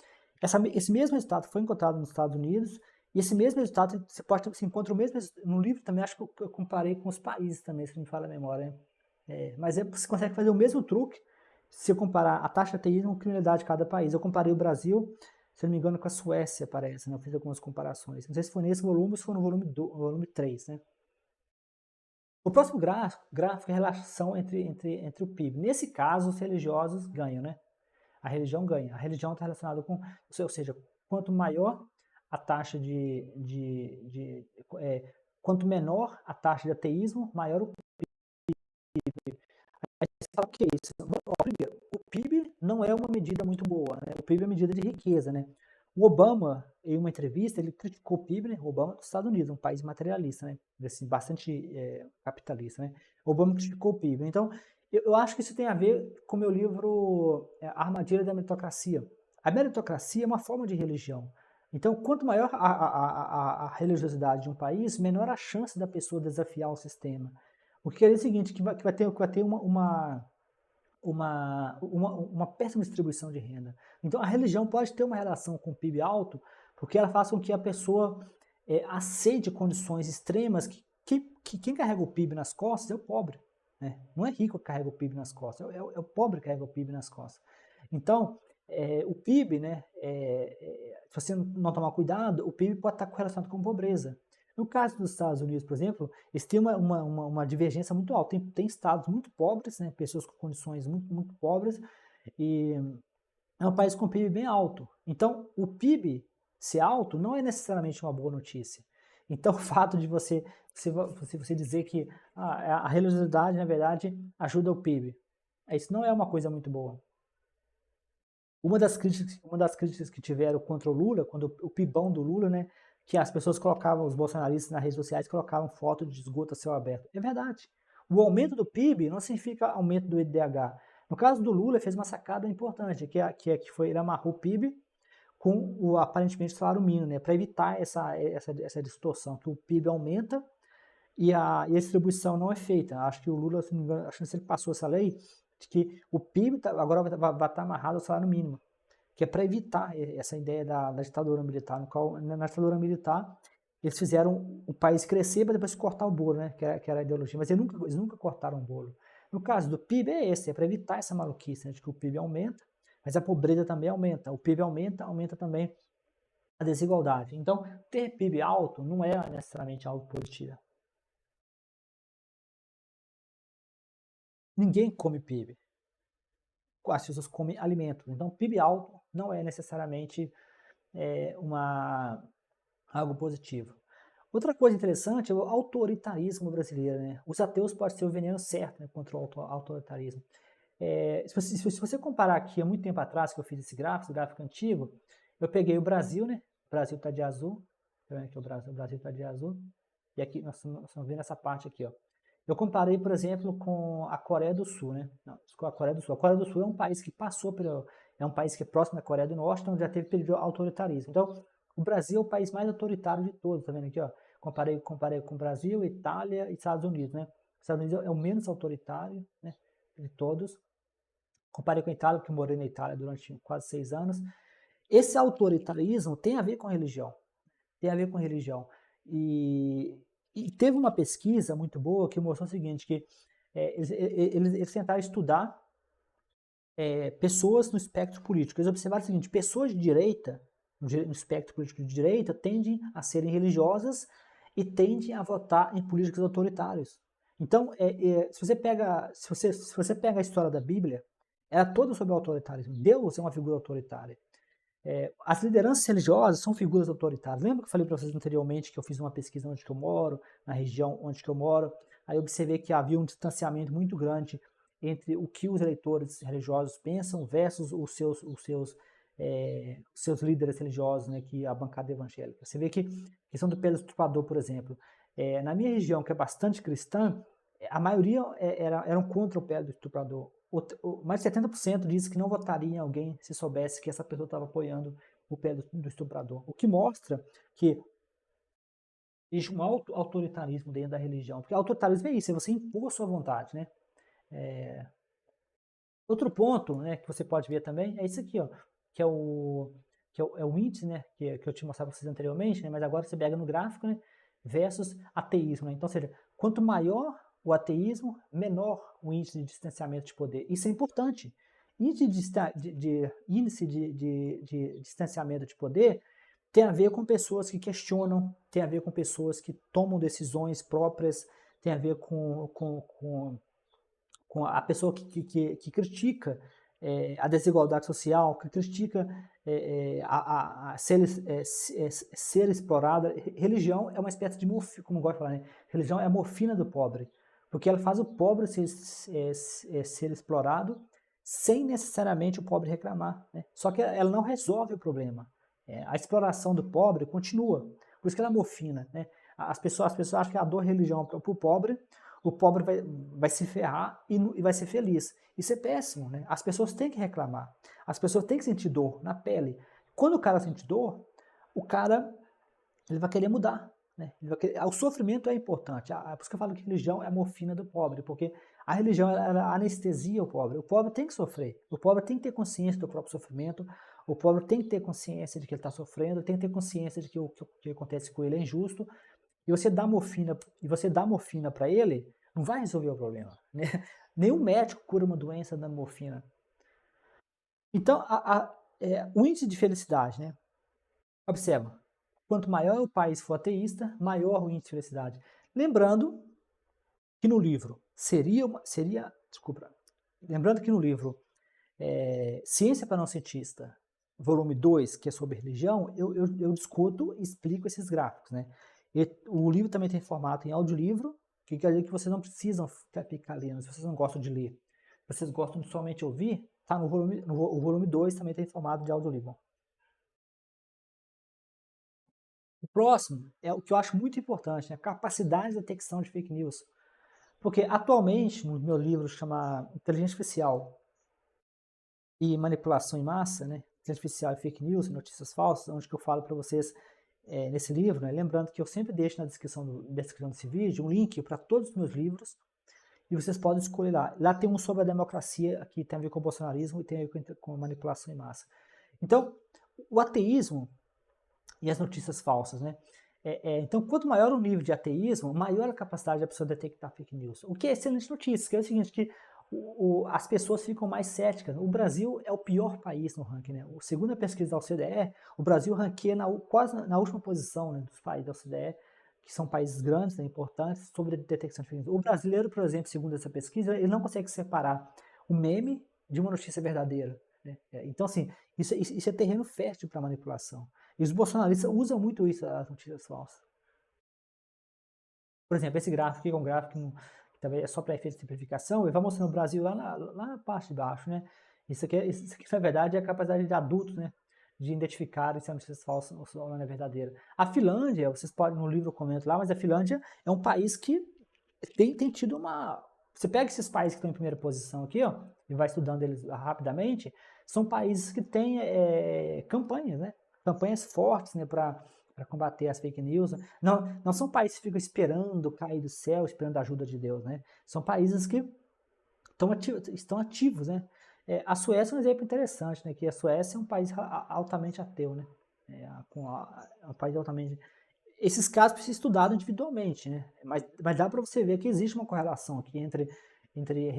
A: Esse mesmo resultado foi encontrado nos Estados Unidos e esse mesmo resultado você encontra o mesmo no livro também, acho que eu comparei com os países também, se não me falha a memória, né? Mas você consegue fazer o mesmo truque se eu comparar a taxa de ateísmo com a criminalidade de cada país. Eu comparei o Brasil, se não me engano, com a Suécia, parece, né? Eu fiz algumas comparações. Não sei se foi nesse volume ou se foi no volume 3, né? O próximo gráfico é a relação entre o PIB. Nesse caso, os religiosos ganham, né? A religião ganha. A religião está relacionada com, ou seja, quanto maior a taxa quanto menor a taxa de ateísmo, maior o PIB. Aí você fala, o que é isso? Primeiro, o PIB não é uma medida muito boa, né? O PIB é uma medida de riqueza, né? O Obama, em uma entrevista, ele criticou o PIB, né? O Obama dos Estados Unidos, um país materialista, né? Assim, bastante capitalista, né? O Obama criticou o PIB. Então, eu acho que isso tem a ver com o meu livro A Armadilha da Meritocracia. A meritocracia é uma forma de religião. Então, quanto maior a religiosidade de um país, menor a chance da pessoa desafiar o sistema. O que quer dizer o seguinte, que vai ter uma péssima distribuição de renda. Então, a religião pode ter uma relação com o PIB alto, porque ela faz com que a pessoa aceite condições extremas que quem carrega o PIB nas costas é o pobre. Né? Não é rico que carrega o PIB nas costas, é o pobre que carrega o PIB nas costas. Então, o PIB, né, se você não tomar cuidado, o PIB pode estar correlacionado com pobreza. No caso dos Estados Unidos, por exemplo, eles têm uma divergência muito alta. Tem estados muito pobres, né, pessoas com condições muito, muito pobres, e é um país com PIB bem alto. Então, o PIB ser alto não é necessariamente uma boa notícia. Então, o fato de você dizer que a religiosidade, na verdade, ajuda o PIB, isso não é uma coisa muito boa. Uma das críticas que tiveram contra o Lula, quando o PIBão do Lula, né, que as pessoas colocavam, os bolsonaristas nas redes sociais colocavam foto de esgoto a céu aberto. É verdade. O aumento do PIB não significa aumento do IDH. No caso do Lula, fez uma sacada importante, que foi ele amarrou o PIB com aparentemente o salário mínimo, né, para evitar essa distorção, que o PIB aumenta e a distribuição não é feita. Acho que o Lula, se não me engano, acho que ele passou essa lei de que o PIB agora vai estar amarrado ao salário mínimo, que é para evitar essa ideia da ditadura militar. Na ditadura militar, eles fizeram o país crescer para depois cortar o bolo, né? Que era a ideologia. Mas eles nunca cortaram o bolo. No caso do PIB é esse, é para evitar essa maluquice, né, de que o PIB aumenta, mas a pobreza também aumenta. O PIB aumenta também a desigualdade. Então, ter PIB alto não é necessariamente algo positivo. Ninguém come PIB. As pessoas comem alimentos. Então, PIB alto não é necessariamente algo positivo. Outra coisa interessante é o autoritarismo brasileiro. Né? Os ateus podem ser o veneno certo, né, contra o autoritarismo. Se você comparar aqui, há muito tempo atrás que eu fiz esse gráfico antigo, eu peguei o Brasil, né? O Brasil está de azul. Tá vendo aqui o Brasil está de azul. E aqui nós estamos vendo essa parte aqui, ó. Eu comparei, por exemplo, com a Coreia do Sul, né? Não, com a Coreia do Sul. A Coreia do Sul é um país que é um país que é próximo da Coreia do Norte, então já teve período de autoritarismo. Então, o Brasil é o país mais autoritário de todos, tá vendo aqui, ó? Comparei com o Brasil, Itália e Estados Unidos, né? Os Estados Unidos é o menos autoritário, né, de todos. Comparei com a Itália, porque eu morei na Itália durante quase 6 anos. Esse autoritarismo tem a ver com religião. Tem a ver com religião. E teve uma pesquisa muito boa que mostrou o seguinte, que eles tentaram estudar pessoas no espectro político. Eles observaram o seguinte, pessoas de direita, no espectro político de direita, tendem a serem religiosas e tendem a votar em políticos autoritários. Então, se você pega a história da Bíblia, ela é toda sobre o autoritarismo. Deus é uma figura autoritária. As lideranças religiosas são figuras autoritárias. Lembra que eu falei para vocês anteriormente que eu fiz uma pesquisa onde que eu moro, na região onde que eu moro? Aí eu observei que havia um distanciamento muito grande entre o que os eleitores religiosos pensam versus os seus líderes religiosos, né, que é a bancada evangélica. Você vê que a questão do pé do estuprador, por exemplo, na minha região, que é bastante cristã, a maioria eram contra o pé do estuprador. Mais de 70% disse que não votaria em alguém se soubesse que essa pessoa estava apoiando o pé do estuprador. O que mostra que existe um autoritarismo dentro da religião. Porque autoritarismo é isso, é você impor a sua vontade, né? Outro ponto, né, que você pode ver também é isso aqui, ó, que é o índice, né, que eu te mostrava para vocês anteriormente, né, mas agora você pega no gráfico, né, versus ateísmo. Né? Então, ou seja, quanto maior o ateísmo, menor o índice de distanciamento de poder. Isso é importante. Índice de distanciamento de poder tem a ver com pessoas que questionam, tem a ver com pessoas que tomam decisões próprias, tem a ver com a pessoa que critica a desigualdade social, que critica ser explorada. Religião é uma espécie de morfina, como eu gosto de falar, né? Religião é a morfina do pobre, porque ela faz o pobre ser explorado sem necessariamente o pobre reclamar. Né? Só que ela não resolve o problema. A exploração do pobre continua, por isso que ela é morfina. Né? As pessoas acham que a dor religião para o pobre vai se ferrar e vai ser feliz. Isso é péssimo, né? As pessoas têm que reclamar. As pessoas têm que sentir dor na pele. Quando o cara sente dor, o cara ele vai querer mudar. Né? O sofrimento é importante. Por isso que eu falo que religião é a morfina do pobre, porque a religião ela anestesia o pobre. O pobre tem que sofrer. O pobre tem que ter consciência do próprio sofrimento. O pobre tem que ter consciência de que ele está sofrendo, tem que ter consciência de que o que acontece com ele é injusto. E você dá morfina para ele, não vai resolver o problema. Né? Nenhum médico cura uma doença dando morfina. Então, o índice de felicidade, né? Observa, quanto maior o país for ateísta, maior o índice de felicidade. Lembrando que no livro lembrando que no livro Ciência para Não Cientista, volume 2, que é sobre religião, eu discuto e explico esses gráficos, né? O livro também tem formato em audiolivro, que quer dizer que vocês não precisam ficar lendo, se vocês não gostam de ler. Vocês gostam de somente ouvir, tá no volume 2 também tem formato de audiolivro. O próximo é o que eu acho muito importante, né? Capacidade de detecção de fake news. Porque atualmente, no meu livro chama Inteligência Artificial e Manipulação em Massa, né? Inteligência Artificial e Fake News, notícias falsas, onde que eu falo para vocês nesse livro, né? Lembrando que eu sempre deixo na descrição desse vídeo um link para todos os meus livros e vocês podem escolher lá. Lá tem um sobre a democracia, que tem a ver com o bolsonarismo e tem a ver com manipulação em massa. Então, o ateísmo e as notícias falsas, né? Então, quanto maior o nível de ateísmo, maior a capacidade da pessoa detectar fake news. O que é excelente notícia, que é o seguinte, que as pessoas ficam mais céticas. O Brasil é o pior país no ranking, né? Segundo a pesquisa da OCDE, o Brasil ranqueia quase na última posição, né, dos países da OCDE, que são países grandes, né, importantes, sobre a detecção de fake news. O brasileiro, por exemplo, segundo essa pesquisa, ele não consegue separar o meme de uma notícia verdadeira. Né? Então, assim, isso é terreno fértil para manipulação. E os bolsonaristas usam muito isso, as notícias falsas. Por exemplo, esse gráfico aqui é um gráfico que também é só para efeito de simplificação, ele vai mostrando o Brasil lá na parte de baixo, né? Isso aqui, na verdade, é a capacidade de adultos, né? De identificar se a notícia falsa ou não é verdadeira. A Finlândia, vocês podem, no livro eu comento lá, mas a Finlândia é um país que tem tido uma... Você pega esses países que estão em primeira posição aqui, ó, e vai estudando eles rapidamente, são países que têm campanhas, né? Campanhas fortes, né, para combater as fake news. Não são países que ficam esperando cair do céu, esperando a ajuda de Deus, né? São países que estão ativos, né? A Suécia é um exemplo interessante, né? Que a Suécia é um país altamente ateu, né? É um país altamente... Esses casos precisam ser estudados individualmente, né? Mas dá para você ver que existe uma correlação aqui entre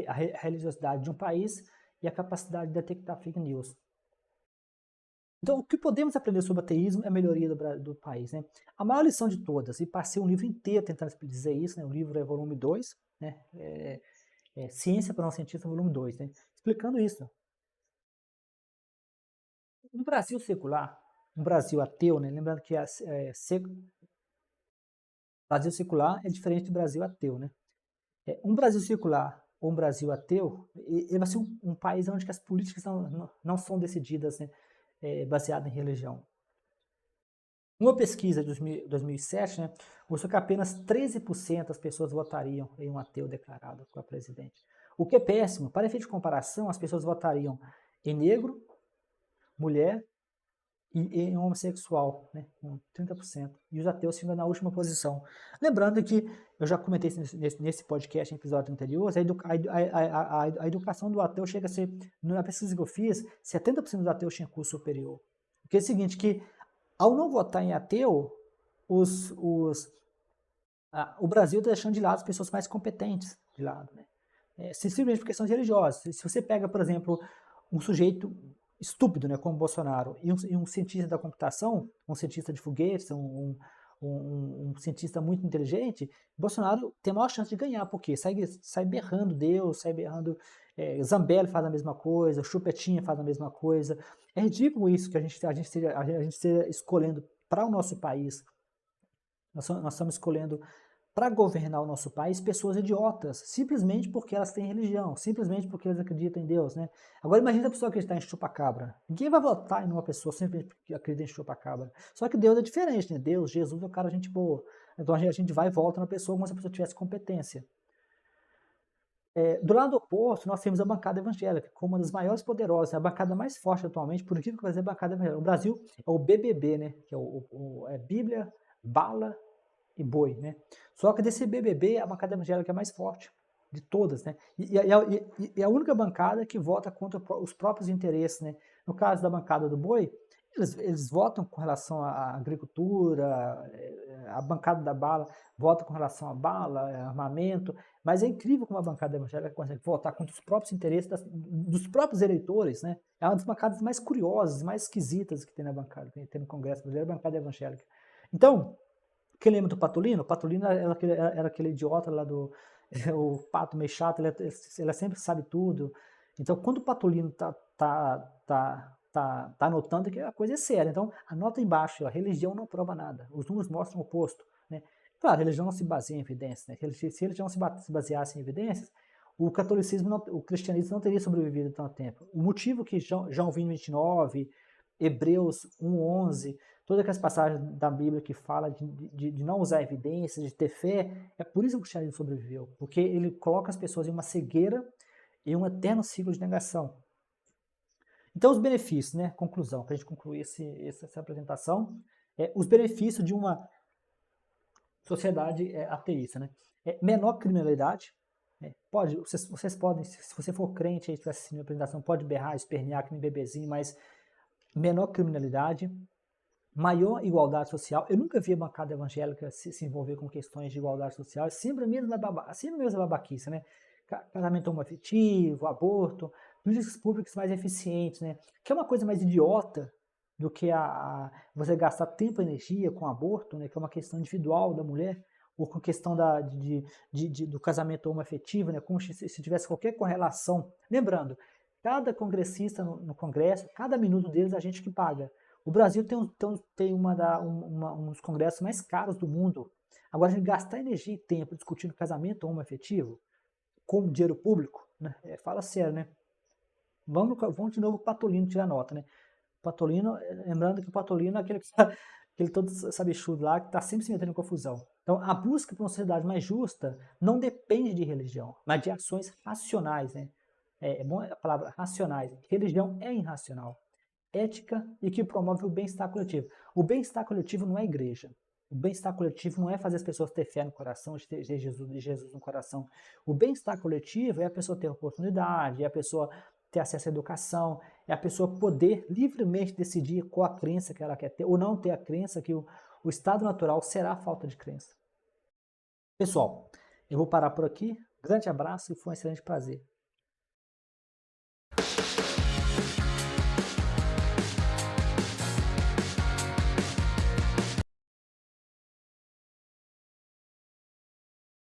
A: a religiosidade de um país e a capacidade de detectar fake news. Então, o que podemos aprender sobre o ateísmo é a melhoria do país, né? A maior lição de todas, e passei um livro inteiro tentando dizer isso, né? O livro é volume 2, né? Ciência para um Cientista, volume 2, né? Explicando isso. Um Brasil secular, um Brasil ateu, né? Lembrando que Brasil secular é diferente do Brasil ateu, né? Um Brasil secular ou um Brasil ateu, ele vai ser um país onde as políticas não são decididas, né? Baseadas em religião. Uma pesquisa de 2007, né, mostrou que apenas 13% das pessoas votariam em um ateu declarado para presidente. O que é péssimo. Para efeito de comparação, as pessoas votariam em negro, mulher e em homossexual, né, com 30%. E os ateus ficam na última posição. Lembrando que, eu já comentei isso nesse podcast, em episódios anteriores, a educação do ateu chega a ser, na pesquisa que eu fiz, 70% dos ateus tinham curso superior. Porque é o seguinte, que ao não votar em ateu, o Brasil está deixando de lado as pessoas mais competentes de lado, né? Simplesmente por questões religiosas. Se você pega, por exemplo, um sujeito estúpido, né, como Bolsonaro, e um cientista da computação, um cientista de foguetes, um cientista muito inteligente, Bolsonaro tem a maior chance de ganhar, porque sai berrando Deus, sai berrando. Zambelli faz a mesma coisa, Chupetinha faz a mesma coisa. É ridículo isso que a gente esteja escolhendo para o nosso país. Nós estamos escolhendo para governar o nosso país pessoas idiotas, simplesmente porque elas têm religião, simplesmente porque elas acreditam em Deus, né? Agora imagina a pessoa acreditar em chupacabra. Ninguém vai votar em uma pessoa simplesmente porque acredita em chupacabra. Só que Deus é diferente, né? Deus, Jesus é um cara gente boa. Então a gente vai e volta na pessoa como se a pessoa tivesse competência. Do lado oposto, nós temos a bancada evangélica, como uma das maiores poderosas, a bancada mais forte atualmente, por incrível que pareça, é a bancada evangélica. O Brasil é o BBB, né? Que é Bíblia, Bala e Boi, né? Só que desse BBB, a bancada evangélica é a mais forte de todas, né? E a única bancada que vota contra os próprios interesses, né? No caso da bancada do Boi, eles votam com relação à agricultura, a bancada da Bala vota com relação à bala, armamento, mas é incrível como a bancada evangélica consegue votar contra os próprios interesses dos próprios eleitores, né? É uma das bancadas mais curiosas, mais esquisitas que tem na bancada, que tem no Congresso brasileiro, a bancada evangélica. Então, quem lembra do Patolino? O Patolino era aquele idiota lá do o pato meio chato, ele sempre sabe tudo. Então, quando o Patolino tá anotando que a coisa é séria. Então, anota embaixo, a religião não prova nada. Os números mostram o oposto, né? Claro, a religião não se baseia em evidências, né? Se a religião se baseasse em evidências, o cristianismo não teria sobrevivido tanto tempo. O motivo que João 20:29, Hebreus 1:11, todas aquelas passagens da Bíblia que fala de não usar evidências, de ter fé, é por isso que o cristianismo sobreviveu, porque ele coloca as pessoas em uma cegueira e um eterno ciclo de negação. Então, os benefícios, né? Conclusão, para a gente concluir essa apresentação, os benefícios de uma sociedade ateísta, né? Menor criminalidade, né? Vocês podem, se você for crente aí, estiver assistindo a apresentação, pode berrar, espernear que nem bebezinho, mas menor criminalidade, maior igualdade social. Eu nunca vi a bancada evangélica se envolver com questões de igualdade social, é sempre a mesma babaquice, né? Casamento homoafetivo, aborto, políticas públicas mais eficientes, né? Que é uma coisa mais idiota do que você gastar tempo e energia com aborto, né? Que é uma questão individual da mulher, ou com a questão do casamento homoafetivo, né? Como se tivesse qualquer correlação. Lembrando, cada congressista no Congresso, cada minuto deles a gente que paga. O Brasil tem um dos congressos mais caros do mundo. Agora, a gente gastar energia e tempo discutindo casamento homoafetivo com dinheiro público, né? Fala sério, né? Vamos de novo para o Patolino tirar nota, né? Patolino, lembrando que o Patolino é aquele todo sabichudo lá que está sempre se metendo em confusão. Então, a busca por uma sociedade mais justa não depende de religião, mas de ações racionais, né? É bom a palavra racionais. Religião é irracional. Ética e que promove o bem-estar coletivo. O bem-estar coletivo não é igreja. O bem-estar coletivo não é fazer as pessoas ter fé no coração, ter Jesus no coração. O bem-estar coletivo é a pessoa ter oportunidade, é a pessoa ter acesso à educação, é a pessoa poder livremente decidir qual a crença que ela quer ter, ou não ter a crença que o estado natural será a falta de crença. Pessoal, eu vou parar por aqui. Grande abraço e foi um excelente prazer.